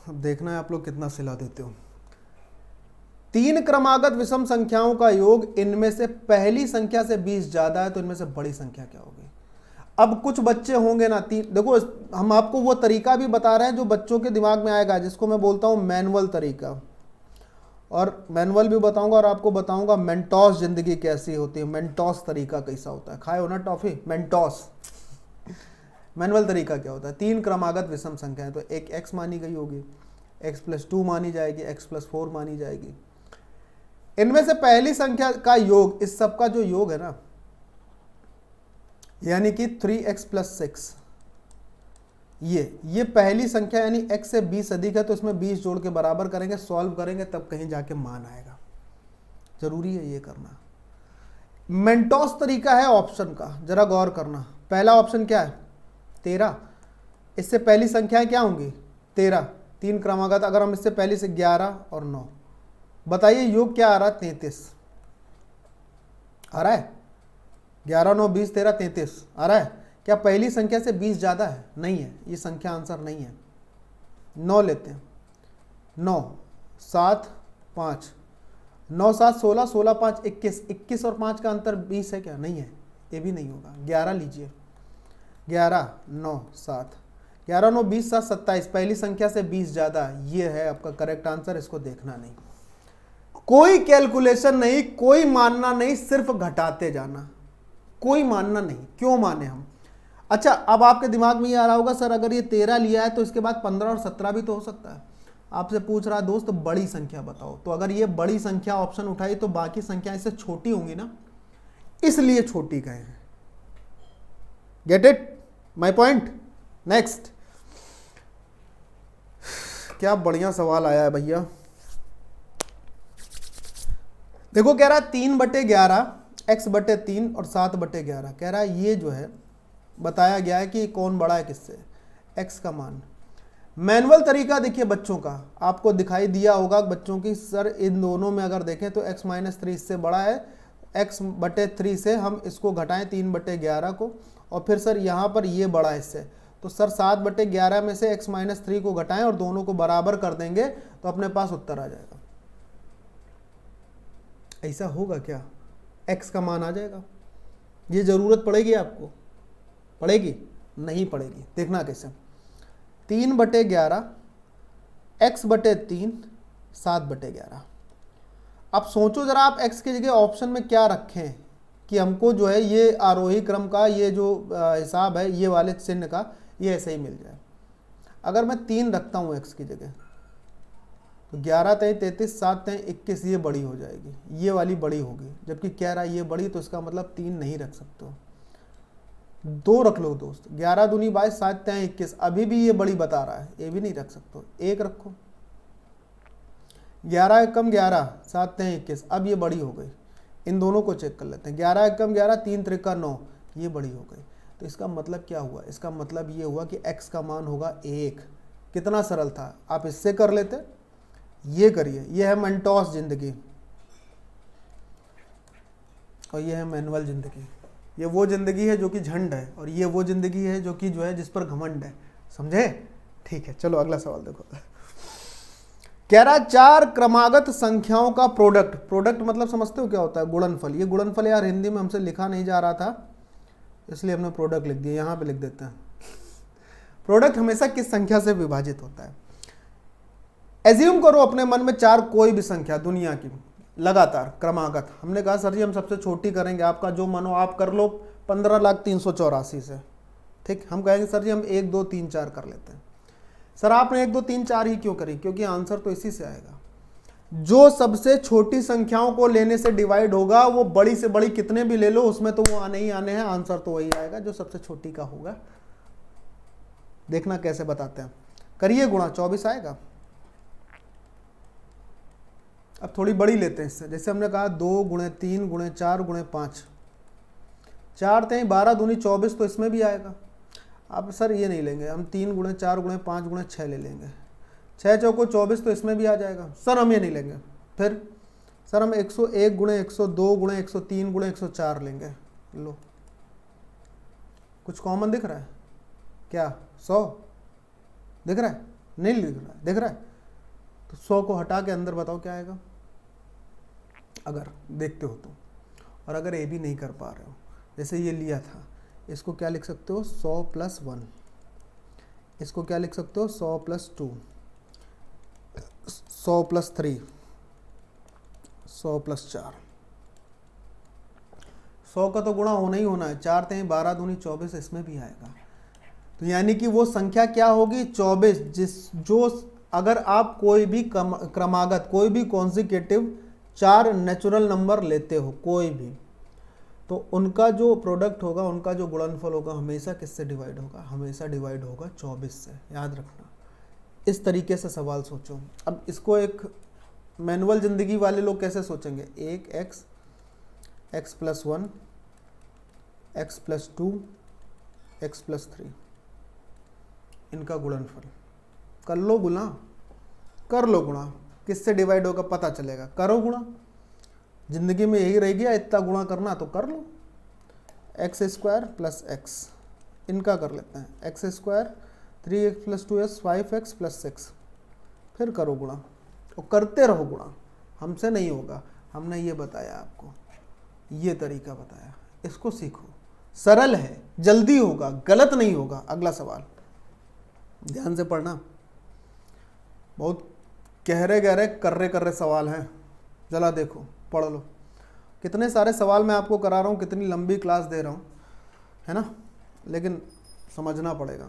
[SPEAKER 1] अब देखना है आप लोग कितना सिला देते हो। 3 क्रमागत विषम संख्याओं का योग, इनमें से पहली संख्या से 20 ज्यादा है तो इनमें से बड़ी संख्या क्या होगी? अब कुछ बच्चे होंगे ना, देखो हम आपको वो तरीका भी बता रहे हैं जो बच्चों के दिमाग में आएगा, जिसको मैं बोलता हूं मैनुअल तरीका, और मैनुअल भी बताऊंगा और आपको बताऊंगा मेंटोस जिंदगी कैसी होती है, मेंटोस तरीका कैसा होता है। खाए हो ना टॉफी मेंटोस? मैनुअल तरीका क्या होता है? 3 क्रमागत विषम संख्या है तो एक x मानी गई होगी, x प्लस 2 मानी जाएगी, x प्लस 4 मानी जाएगी। इनमें से पहली संख्या का योग, इस सब का जो योग है ना, यानी कि 3x प्लस 6, ये पहली संख्या यानी x से 20 अधिक है तो इसमें 20 जोड़ के बराबर करेंगे, सॉल्व करेंगे, तब कहीं जाके मान आएगा। जरूरी है ये करना। मेंटोस तरीका है ऑप्शन का, जरा गौर करना। पहला ऑप्शन क्या है 13, इससे पहली संख्याएं क्या होंगी 13, 3 क्रमागत। अगर हम इससे पहली से 11 और 9, बताइए योग क्या आ रहा है 33 आ रहा है। 11 9 20 13 33 आ रहा है। क्या पहली संख्या से 20 ज़्यादा है? नहीं है, ये संख्या आंसर नहीं है। 9 लेते हैं, 9 7 5, 9 7 16, 16 5 21, 21 और 5 का अंतर 20 है क्या? नहीं है, ये भी नहीं होगा। 11 लीजिए, 11 9 7, 11 9 20 7 27, पहली संख्या से 20 ज़्यादा, ये है आपका करेक्ट आंसर। इसको देखना नहीं, कोई कैलकुलेशन नहीं, कोई मानना नहीं, सिर्फ घटाते जाना, कोई मानना नहीं। क्यों माने हम? अच्छा, अब आपके दिमाग में ये आ रहा होगा सर अगर ये 13 लिया है तो इसके बाद 15 और 17 भी तो हो सकता है। आपसे पूछ रहा दोस्त बड़ी संख्या बताओ, तो अगर ये बड़ी संख्या ऑप्शन उठाई तो बाकी संख्या इससे छोटी होंगी ना, इसलिए छोटी कहे हैं। Get it my point? Next, क्या बढ़िया सवाल आया है भैया। देखो कह रहा है 3/11 x/3 और 7/11। कह रहा है ये जो है बताया गया है कि कौन बड़ा है किससे, x का मान। मैनुअल तरीका देखिए बच्चों का, आपको दिखाई दिया होगा बच्चों की, सर इन दोनों में अगर देखें तो x-3 इससे बड़ा है, x/3 से हम इसको घटाएं 3/11 को, और फिर सर यहाँ पर ये बड़ा है इससे, तो सर 7/11 में से x-3 को घटाएं और दोनों को बराबर कर देंगे तो अपने पास उत्तर आ जाएगा। ऐसा होगा क्या? x का मान आ जाएगा। ये जरूरत पड़ेगी आपको? पड़ेगी? नहीं पड़ेगी। देखना कैसे, 3/11 x/3 7/11। अब सोचो जरा आप x की जगह ऑप्शन में क्या रखें कि हमको जो है ये आरोही क्रम का ये जो हिसाब है ये वाले चिन्ह का ये ऐसे ही मिल जाए। अगर मैं 3 रखता हूँ x की जगह तो 11 3 33, 7 3 21, ये बड़ी हो जाएगी, ये वाली बड़ी होगी, जबकि कह रहा है ये बड़ी, तो इसका मतलब 3 नहीं रख सकते हो, 2 रख लो दोस्त। 11 दूनी 22, 7 3 21, अभी भी ये बड़ी बता रहा है, ये भी नहीं रख सकते हो, 1 रखो। 11 एकम 11, 7 3 21, अब ये बड़ी हो गई। इन दोनों को चेक कर लेते हैं, 11 एकम 11, 3 3 9, ये बड़ी हो गई। तो इसका मतलब क्या हुआ? इसका मतलब ये हुआ कि x का मान होगा 1। कितना सरल था, आप इससे कर लेते। ये करिए, ये है मेंटोस जिंदगी और ये है मैनुअल जिंदगी। ये वो जिंदगी है जो कि झंड है, और ये वो जिंदगी है जो कि जो है जिस पर घमंड है। समझे? ठीक है, चलो अगला सवाल देखो। कह रहा 4 क्रमागत संख्याओं का प्रोडक्ट। प्रोडक्ट मतलब समझते हो क्या होता है? गुणनफल। ये गुणनफल यार हिंदी में हमसे लिखा नहीं जा रहा था, इसलिए हमने प्रोडक्ट लिख दिया। यहाँ पे लिख देते हैं प्रोडक्ट हमेशा किस संख्या से विभाजित होता है। एज्यूम करो अपने मन में 4 कोई भी संख्या दुनिया की लगातार क्रमागत। हमने कहा सर जी हम सबसे छोटी करेंगे, आपका जो मन हो आप कर लो 15,384 से। ठीक, हम कहेंगे सर जी हम 1 2 3 4 कर लेते हैं। सर आपने 1 2 3 4 ही क्यों करी? क्योंकि आंसर तो इसी से आएगा। जो सबसे छोटी संख्याओं को लेने से डिवाइड होगा वो बड़ी से बड़ी कितने भी ले लो उसमें तो वो आने ही आने हैं, आंसर तो वही आएगा जो सबसे छोटी का होगा। देखना कैसे बताते हैं, करिए गुणा, 24 आएगा। अब थोड़ी बड़ी लेते हैं इससे, जैसे हमने कहा 2 × 3 × 4 × 5, 4 3 12 दूनी 24, तो इसमें भी आएगा। अब सर ये नहीं लेंगे हम, 3 × 4 × 5 × 6 ले लेंगे, 6 चौको 24, तो इसमें भी आ जाएगा। सर हम ये नहीं लेंगे, फिर सर हम 101 × 102 × 103 × 104 लेंगे। लो कुछ कॉमन दिख रहा है क्या? 100 दिख रहा है? नहीं दिख रहा है, दिख रहा है? तो 100 को हटा के अंदर बताओ क्या आएगा अगर देखते हो तो। और अगर ये भी नहीं कर पा रहे हो, जैसे ये लिया था, इसको क्या लिख सकते हो 100 + 1, इसको क्या लिख सकते हो 100 + 2, 100 + 3, 100 + 4। 100 का तो गुणा होना ही होना है, 4 3 12 दूनी 24, इसमें भी आएगा। तो यानी कि वो संख्या क्या होगी 24, जो अगर आप कोई भी क्रमागत कोई भी कॉन्जिक्यूटिव 4 नेचुरल नंबर लेते हो कोई भी, तो उनका जो प्रोडक्ट होगा, उनका जो गुणनफल होगा हमेशा किससे डिवाइड होगा? हमेशा डिवाइड होगा 24 से। याद रखना, इस तरीके से सवाल सोचो। अब इसको एक मैनुअल जिंदगी वाले लोग कैसे सोचेंगे, एक x, x plus 1, x plus 2, x plus 3, इनका गुणनफल कर लो गुणा, कर लो गुणा, किससे डिवाइड होगा पता चलेगा, करो गुणा, जिंदगी में यही रह गया इतना गुणा करना तो कर लो। एक्स स्क्वायर प्लस एक्स, इनका कर लेते हैं, x square 3x plus 2x 5x plus 6, फिर करो गुणा और करते रहो गुणा, हमसे नहीं होगा, हमने ये बताया आपको, ये तरीका बताया, इसको सीखो, सरल है, जल्दी होगा, गलत नहीं होगा। अगला सवाल ध्यान से पढ़ना, बहुत गहरे गहरे कर्रे सवाल हैं, जरा देखो पढ़ लो। कितने सारे सवाल मैं आपको करा रहा हूँ, कितनी लंबी क्लास दे रहा हूँ, है ना, लेकिन समझना पड़ेगा।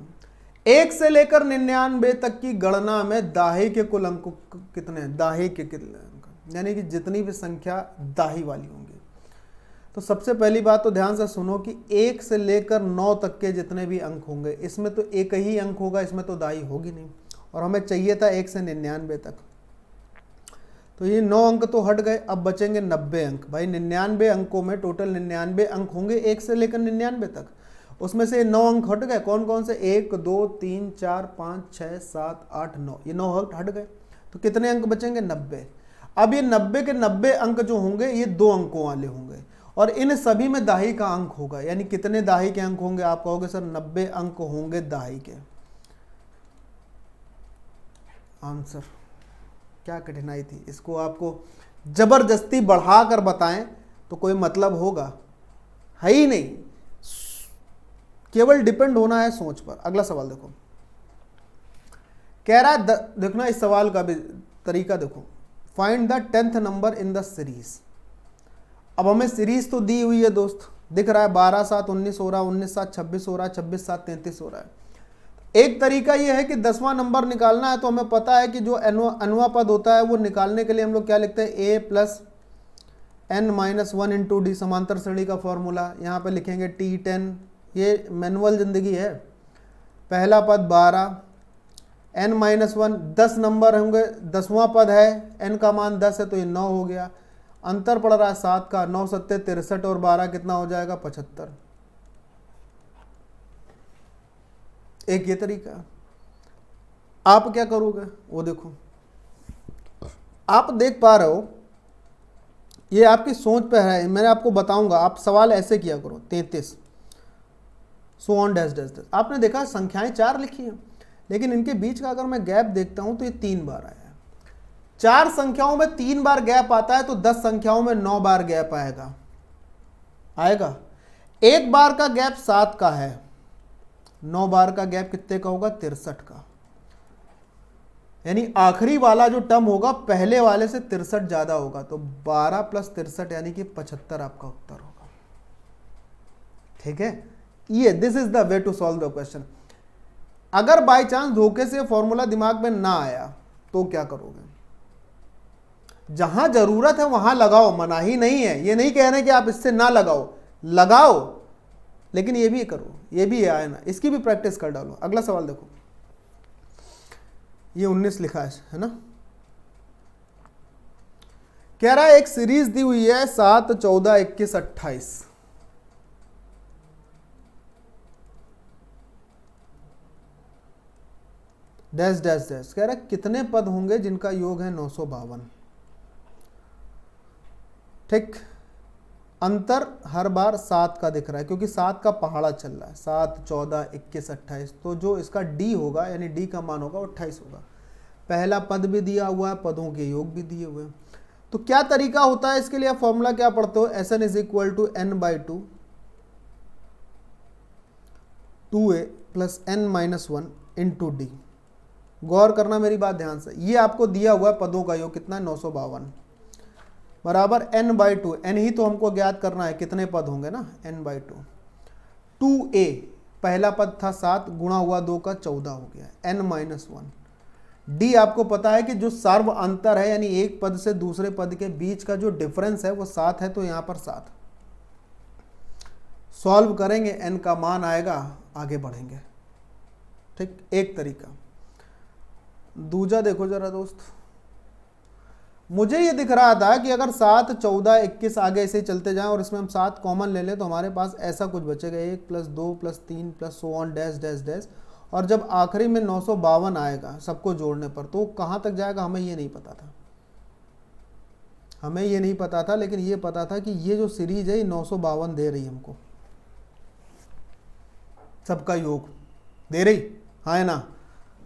[SPEAKER 1] 1 से लेकर 99 तक की गणना में दाही के कुल अंक कितने हैं, दाही के कितने अंक, यानी कि जितनी भी संख्या दाही वाली होंगी। तो सबसे पहली बात तो ध्यान से सुनो कि 1 से लेकर 9 तक के जितने भी अंक होंगे, इसमें तो एक ही अंक होगा, इसमें तो दाही होगी नहीं, और हमें चाहिए था 1 से 99 तक। तो ये 9 अंक तो हट गए, अब बचेंगे 90 अंक। भाई 99 अंकों में टोटल 99 अंक होंगे 1 से लेकर 99 तक, उसमें से 9 अंक हट गए। कौन कौन से, 1 2 3 4 5 6 7 8 9, ये 9 अंक हट गए, तो कितने अंक बचेंगे, 90। अब ये 90 के 90 अंक जो होंगे ये 2 अंकों वाले होंगे, और इन सभी में दाही का अंक होगा। यानी कितने दाही के अंक होंगे, आप कहोगे सर 90 अंक होंगे दाही के। आंसर, क्या कठिनाई थी, इसको आपको जबरदस्ती बढ़ा कर बताएं तो कोई मतलब होगा, है ही नहीं, केवल डिपेंड होना है सोच पर। अगला सवाल देखो, कह रहा है देखना इस सवाल का भी तरीका देखो, find the 10th number in the series. अब हमें सीरीज तो दी हुई है दोस्त, दिख रहा है 12 7 19 हो रहा है, 19 7 26 हो रहा है, 26 7 33 हो रहा है। एक तरीका यह है कि 10वां नंबर निकालना है, तो हमें पता है कि जो अनवा पद होता है वो निकालने के लिए हम लोग क्या लिखते हैं, a plus n minus 1 into D, समांतर श्रेणी का फॉर्मूला। यहाँ पे लिखेंगे T10, ये मैनुअल जिंदगी है। पहला पद 12, n माइनस 1, 10 नंबर होंगे, 10वां पद है, n का मान 10 है तो ये 9 हो गया, अंतर पड़ रहा है 7 का, 9 7 63 और 12 कितना हो जाएगा, 75। एक ये तरीका। आप क्या करोगे वो देखो, आप देख पा रहे हो, ये आपकी सोच पे है, मैंने आपको बताऊंगा, आप सवाल ऐसे किया करो, 33 so on dash dash dash. आपने देखा संख्याएं 4 लिखी हैं, लेकिन इनके बीच का अगर मैं गैप देखता हूं तो ये 3 बार आया है। 4 संख्याओं में 3 बार गैप आता है तो 10 संख्याओं में 9 बार गैप आएगा, आएगा। एक बार का गैप 7 का है, 9 बार का गैप कितने का होगा, 63 का। यानी आखिरी वाला जो टर्म होगा पहले वाले से 63 ज्यादा होगा, तो 12 प्लस 63 यानी कि 75 आपका उत्तर होगा। ठीक है, ये this is the way to solve the question. अगर बाय चांस धोखे से फॉर्मूला दिमाग में ना आया तो क्या करोगे, जहां जरूरत है वहां लगाओ, मनाही नहीं है, ये नहीं कह रहे कि आप इससे ना लगाओ, लगाओ, लेकिन ये भी करो, ये भी आए ना, इसकी भी प्रैक्टिस कर डालो। अगला सवाल देखो, ये 19 लिखा है ना, कह रहा है एक सीरीज दी हुई है 7 14 21 28, डैश डैश डैश, कह रहा है कितने पद होंगे जिनका योग है 952। ठीक, अंतर हर बार 7 का दिख रहा है क्योंकि 7 का पहाड़ा चल रहा है, 7 14 21 28, तो जो इसका डी होगा यानी डी का मान होगा वो 28 होगा। पहला पद भी दिया हुआ है, पदों के योग भी दिए हुए हैं। तो क्या तरीका होता है इसके लिए, आप फॉर्मूला क्या पढ़ते हो, Sn is equal to n/2 2a plus n minus 1 into D. गौर करना मेरी बात ध्यान से, ये आपको दिया हुआ है पदों का योग कितना है, 952 बराबर n/2, n ही तो हमको ज्ञात करना है, कितने पद होंगे ना, n/2। 2a पहला पद था 7 गुणा हुआ 2 का 14 हो गया, n माइनस 1। डी आपको पता है कि जो सर्व अंतर है यानी एक पद से दूसरे पद के बीच का जो डिफरेंस है वो 7 है, तो यहां पर 7 सॉल्व करेंगे, n का मान आएगा, आगे बढ़ेंगे। ठीक, एक तरीका। दूजा देखो जरा दोस्त, मुझे ये दिख रहा था कि अगर 7, 14, 21 आगे ऐसे ही चलते जाएं और इसमें हम 7 कॉमन ले लें तो हमारे पास ऐसा कुछ बचेगा, 1 + 2 + 3 + so on dash dash dash. और जब आखिरी में 952 आएगा सबको जोड़ने पर, तो कहाँ तक जाएगा हमें ये नहीं पता था, हमें ये नहीं पता था। लेकिन ये पता था कि ये जो सीरीज है ये 952 दे रही हमको, सबका योग दे रही, हाँ है ना।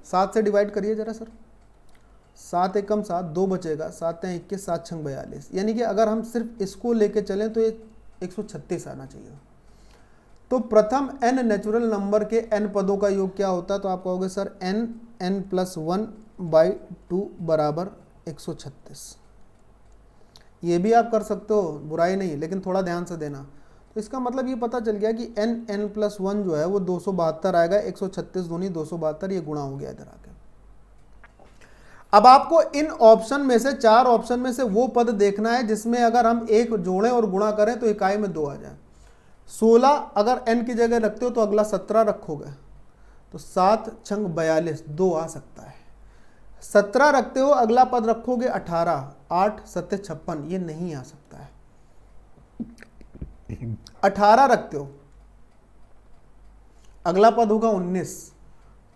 [SPEAKER 1] 7 से डिवाइड करिए जरा सर, 7 एकम 7, 2 बचेगा, 7 × 21, 7 × 6 42। यानी कि अगर हम सिर्फ इसको लेके चलें तो ये 136 आना चाहिए। तो प्रथम n नेचुरल नंबर के n पदों का योग क्या होता है, तो आप कहोगे सर n+1/2 = 136। ये भी आप कर सकते हो, बुराई नहीं, लेकिन थोड़ा ध्यान से देना। तो इसका मतलब ये पता चल गया कि n+1 जो है वो 272 आएगा, 136 दूनी 272, ये गुणा हो गया इधर आके। अब आपको इन ऑप्शन में से, 4 ऑप्शन में से वो पद देखना है जिसमें अगर हम 1 जोड़ें और गुणा करें तो इकाई में 2 आ जाए। 16 अगर n की जगह रखते हो तो अगला 17 रखोगे, तो 7 × 6 42, 2 आ सकता है। 17 रखते हो अगला पद रखोगे 18, 8 × 7 56, ये नहीं आ सकता है। 18 रखते हो अगला पद होगा 19,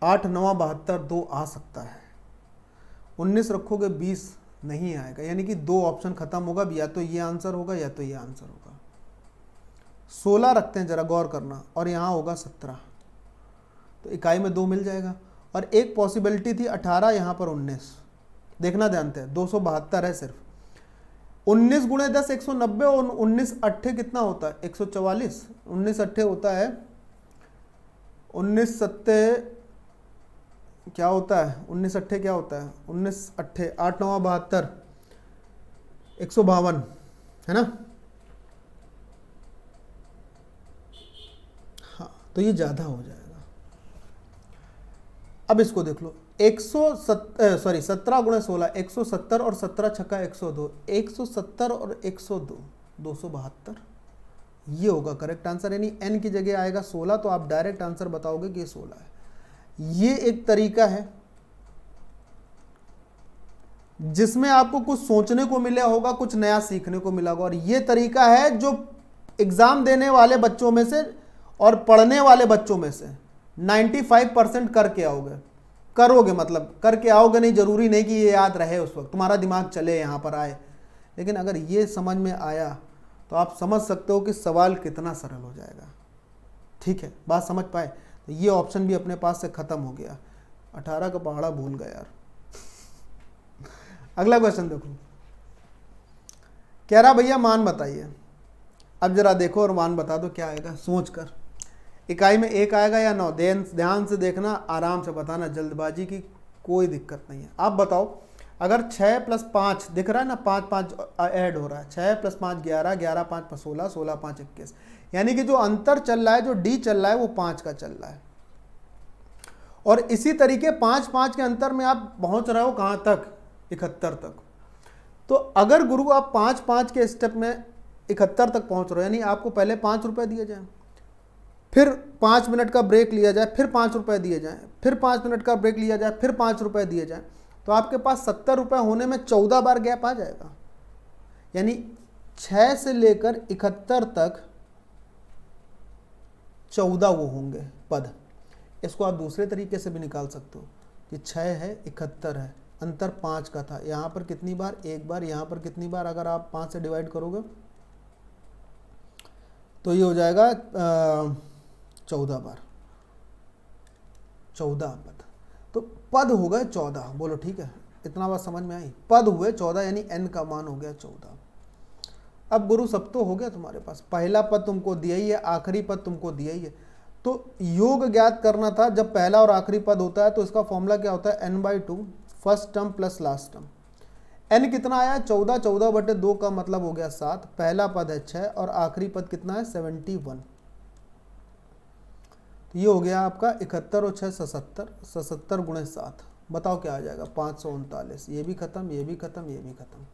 [SPEAKER 1] 8 × 9 72, 2 आ सकता है। 19 रखोगे 20, नहीं आएगा। यानी कि 2 ऑप्शन खत्म होगा, या तो ये आंसर होगा या तो ये आंसर होगा। 16 रखते हैं, जरा गौर करना, और यहाँ होगा 17, तो इकाई में 2 मिल जाएगा। और एक पॉसिबिलिटी थी 18, यहाँ पर 19, देखना ध्यान से, 272 है सिर्फ। 19 × 10 190, और 19 अट्ठे कितना होता है, 144। 19 अट्ठे होता है, 19 सत्ते क्या होता है, 19 अट्ठे क्या होता है, 19 अट्ठे 8 × 9 72, 152 है ना। हाँ, तो ये ज़्यादा हो जाएगा। अब इसको देख लो, 17 × 16 170, और 17 × 6 102, 170 और 102 272, ये होगा करेक्ट आंसर। यानी n की जगह आएगा 16, तो आप डायरेक्ट आंसर बताओगे कि ये 16 है। ये एक तरीका है जिसमें आपको कुछ सोचने को मिला होगा, कुछ नया सीखने को मिला होगा। और ये तरीका है जो एग्जाम देने वाले बच्चों में से और पढ़ने वाले बच्चों में से 95% करके आओगे, करोगे, मतलब करके आओगे। नहीं, जरूरी नहीं कि ये याद रहे उस वक्त, तुम्हारा दिमाग चले यहाँ पर आए, लेकिन अगर ये समझ में आया तो आप समझ सकते हो कि सवाल कितना सरल हो जाएगा। ठीक है, बात समझ पाए। तो ये ऑप्शन भी अपने पास से खत्म हो गया। 18 का पहाड़ा भूल गया यार। अगला क्वेश्चन देखो, कह रहा भैया मान बताइए। अब जरा देखो और मान बता दो क्या आएगा, सोच कर। इकाई में 1 आएगा या 9, ध्यान से देखना, आराम से बताना, जल्दबाजी की कोई दिक्कत नहीं है। आप बताओ, अगर 6 + 5 दिख रहा है ना, 5 5 ऐड हो रहा है, 6 + 5 11, 11 × 5 16, 16 × 5 21। यानी कि जो अंतर चल रहा है, जो डी चल रहा है, वो 5 का चल रहा है। और इसी तरीके 5 5 के अंतर में आप पहुंच रहे हो कहां तक, 71 तक। तो अगर गुरु आप 5 5 के स्टेप में 71 तक पहुंच रहे हो, यानी आपको पहले 5 रुपए दिए जाए, फिर 5 मिनट का ब्रेक लिया जाए, फिर 5 रुपए दिए जाए, फिर 5 मिनट का ब्रेक लिया जाए, फिर 5 रुपए दिए जाए, तो आपके पास 70 रुपए होने में 14 बार गैप आ जाएगा। यानी 6 से लेकर 71 तक 14 वो होंगे पद। इसको आप दूसरे तरीके से भी निकाल सकते हो कि 6 है, 71 है, अंतर 5 का था, यहाँ पर कितनी बार, 1 बार, यहाँ पर कितनी बार, अगर आप 5 से डिवाइड करोगे तो ये हो जाएगा 14 बार, 14 पद। तो पद हो गए 14, बोलो ठीक है, इतना बात समझ में आई। पद हुए 14, यानी n का मान हो गया 14। अब गुरु सब तो हो गया तुम्हारे पास, पहला पद तुमको दिया ही है, आखिरी पद तुमको दिया ही है। तो योग ज्ञात करना था, जब पहला और आखिरी पद होता है तो इसका फॉर्मूला क्या होता है, n/2 first term plus last term. n कितना आया, 14, 14/2 का मतलब हो गया 7, पहला पद है 6 और आखिरी पद कितना है 71। तो ये हो गया आपका 71 और 6 77, 77 × 7, बताओ क्या आ जाएगा, 539। ये भी खत्म, ये भी खत्म, ये भी खत्म।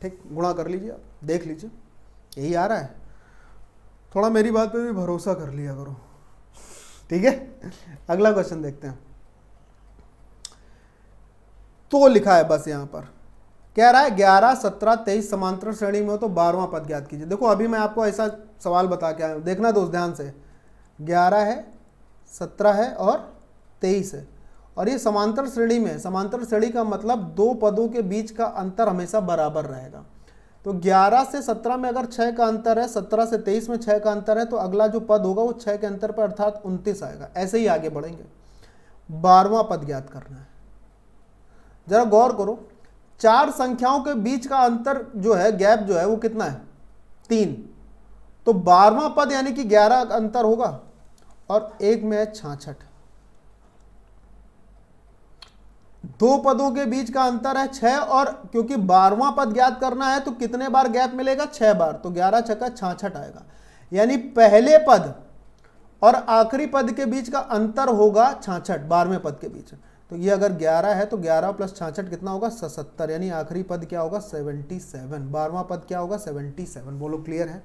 [SPEAKER 1] ठीक, गुणा कर लीजिए, आप देख लीजिए, यही आ रहा है। थोड़ा मेरी बात पे भी भरोसा कर लिया करो, ठीक है। अगला क्वेश्चन देखते हैं। तो लिखा है बस यहाँ पर कह रहा है 11, 17, 23 समांतर श्रेणी में हो तो 12वां पद ज्ञात कीजिए। देखो अभी मैं आपको ऐसा सवाल बता के आया हूं, देखना दोस्त ध्यान से, 11 है, 17 है और 23 है, और ये समांतर श्रेणी में है। समांतर श्रेणी का मतलब दो पदों के बीच का अंतर हमेशा बराबर रहेगा। तो 11 से 17 में अगर 6 का अंतर है, 17 से 23 में 6 का अंतर है, तो अगला जो पद होगा वो 6 के अंतर पर अर्थात 29 आएगा। ऐसे ही आगे बढ़ेंगे। 12वां पद ज्ञात करना है। जरा गौर करो, चार संख्याओं के बीच का अंतर जो है, गैप जो है वो कितना है, 3। तो 12वां पद यानी कि 11 का अंतर होगा और एक में है 66। दो पदों के बीच का अंतर है 6, और क्योंकि 12वां पद ज्ञात करना है तो कितने बार गैप मिलेगा, 6 बार। तो 11 छक्का 66 आएगा। यानी पहले पद और आखिरी पद के बीच का अंतर होगा 66, 12वें पद के बीच। तो ये अगर 11 है तो 11 प्लस 66 कितना होगा, 77। यानी आखिरी पद क्या होगा, 77। 12वां पद क्या होगा, 77। बोलो क्लियर है,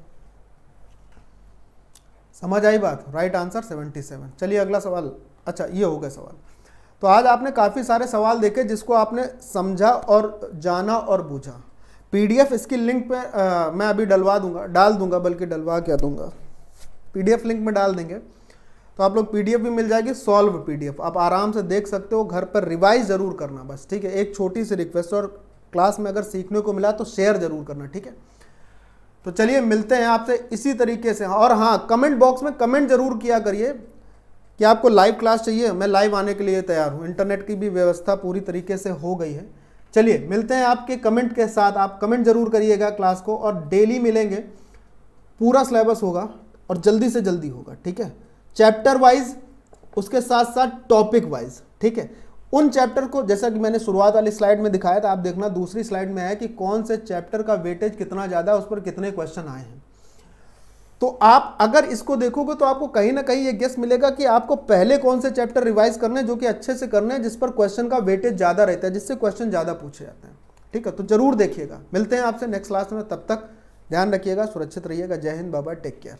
[SPEAKER 1] समझ आई बात? Right answer 77। चलिए अगला सवाल। अच्छा ये हो गया सवाल। तो आज आपने काफ़ी सारे सवाल देखे जिसको आपने समझा और जाना और बूझा। पीडीएफ इसकी लिंक पे मैं अभी डाल दूंगा, बल्कि डलवा क्या दूंगा, पीडीएफ लिंक में डाल देंगे तो आप लोग पीडीएफ भी मिल जाएगी, सॉल्व पीडीएफ आप आराम से देख सकते हो। घर पर रिवाइज जरूर करना बस, ठीक है। एक छोटी सी रिक्वेस्ट, और क्लास में अगर सीखने को मिला तो शेयर जरूर करना, ठीक है। तो चलिए मिलते हैं आपसे इसी तरीके से। और हाँ, कमेंट बॉक्स में कमेंट जरूर किया करिए कि आपको लाइव क्लास चाहिए। मैं लाइव आने के लिए तैयार हूँ, इंटरनेट की भी व्यवस्था पूरी तरीके से हो गई है। चलिए मिलते हैं आपके कमेंट के साथ। आप कमेंट जरूर करिएगा क्लास को, और डेली मिलेंगे। पूरा सिलेबस होगा और जल्दी से जल्दी होगा, ठीक है। चैप्टर वाइज, उसके साथ साथ टॉपिक वाइज, ठीक है। उन चैप्टर को जैसा कि मैंने शुरुआत वाली स्लाइड में दिखाया था, आप देखना दूसरी स्लाइड में है कि कौन से चैप्टर का वेटेज कितना ज़्यादा है, उस पर कितने क्वेश्चन आए हैं। तो आप अगर इसको देखोगे तो आपको कहीं ना कहीं ये गेस मिलेगा कि आपको पहले कौन से चैप्टर रिवाइज करने हैं, जो कि अच्छे से करने हैं, जिस पर क्वेश्चन का वेटेज ज़्यादा रहता है, जिससे क्वेश्चन ज़्यादा पूछे जाते हैं, ठीक है। तो जरूर देखिएगा। मिलते हैं आपसे नेक्स्ट क्लास में, तब तक ध्यान रखिएगा, सुरक्षित रहिएगा। जय Hind, bye bye, take care.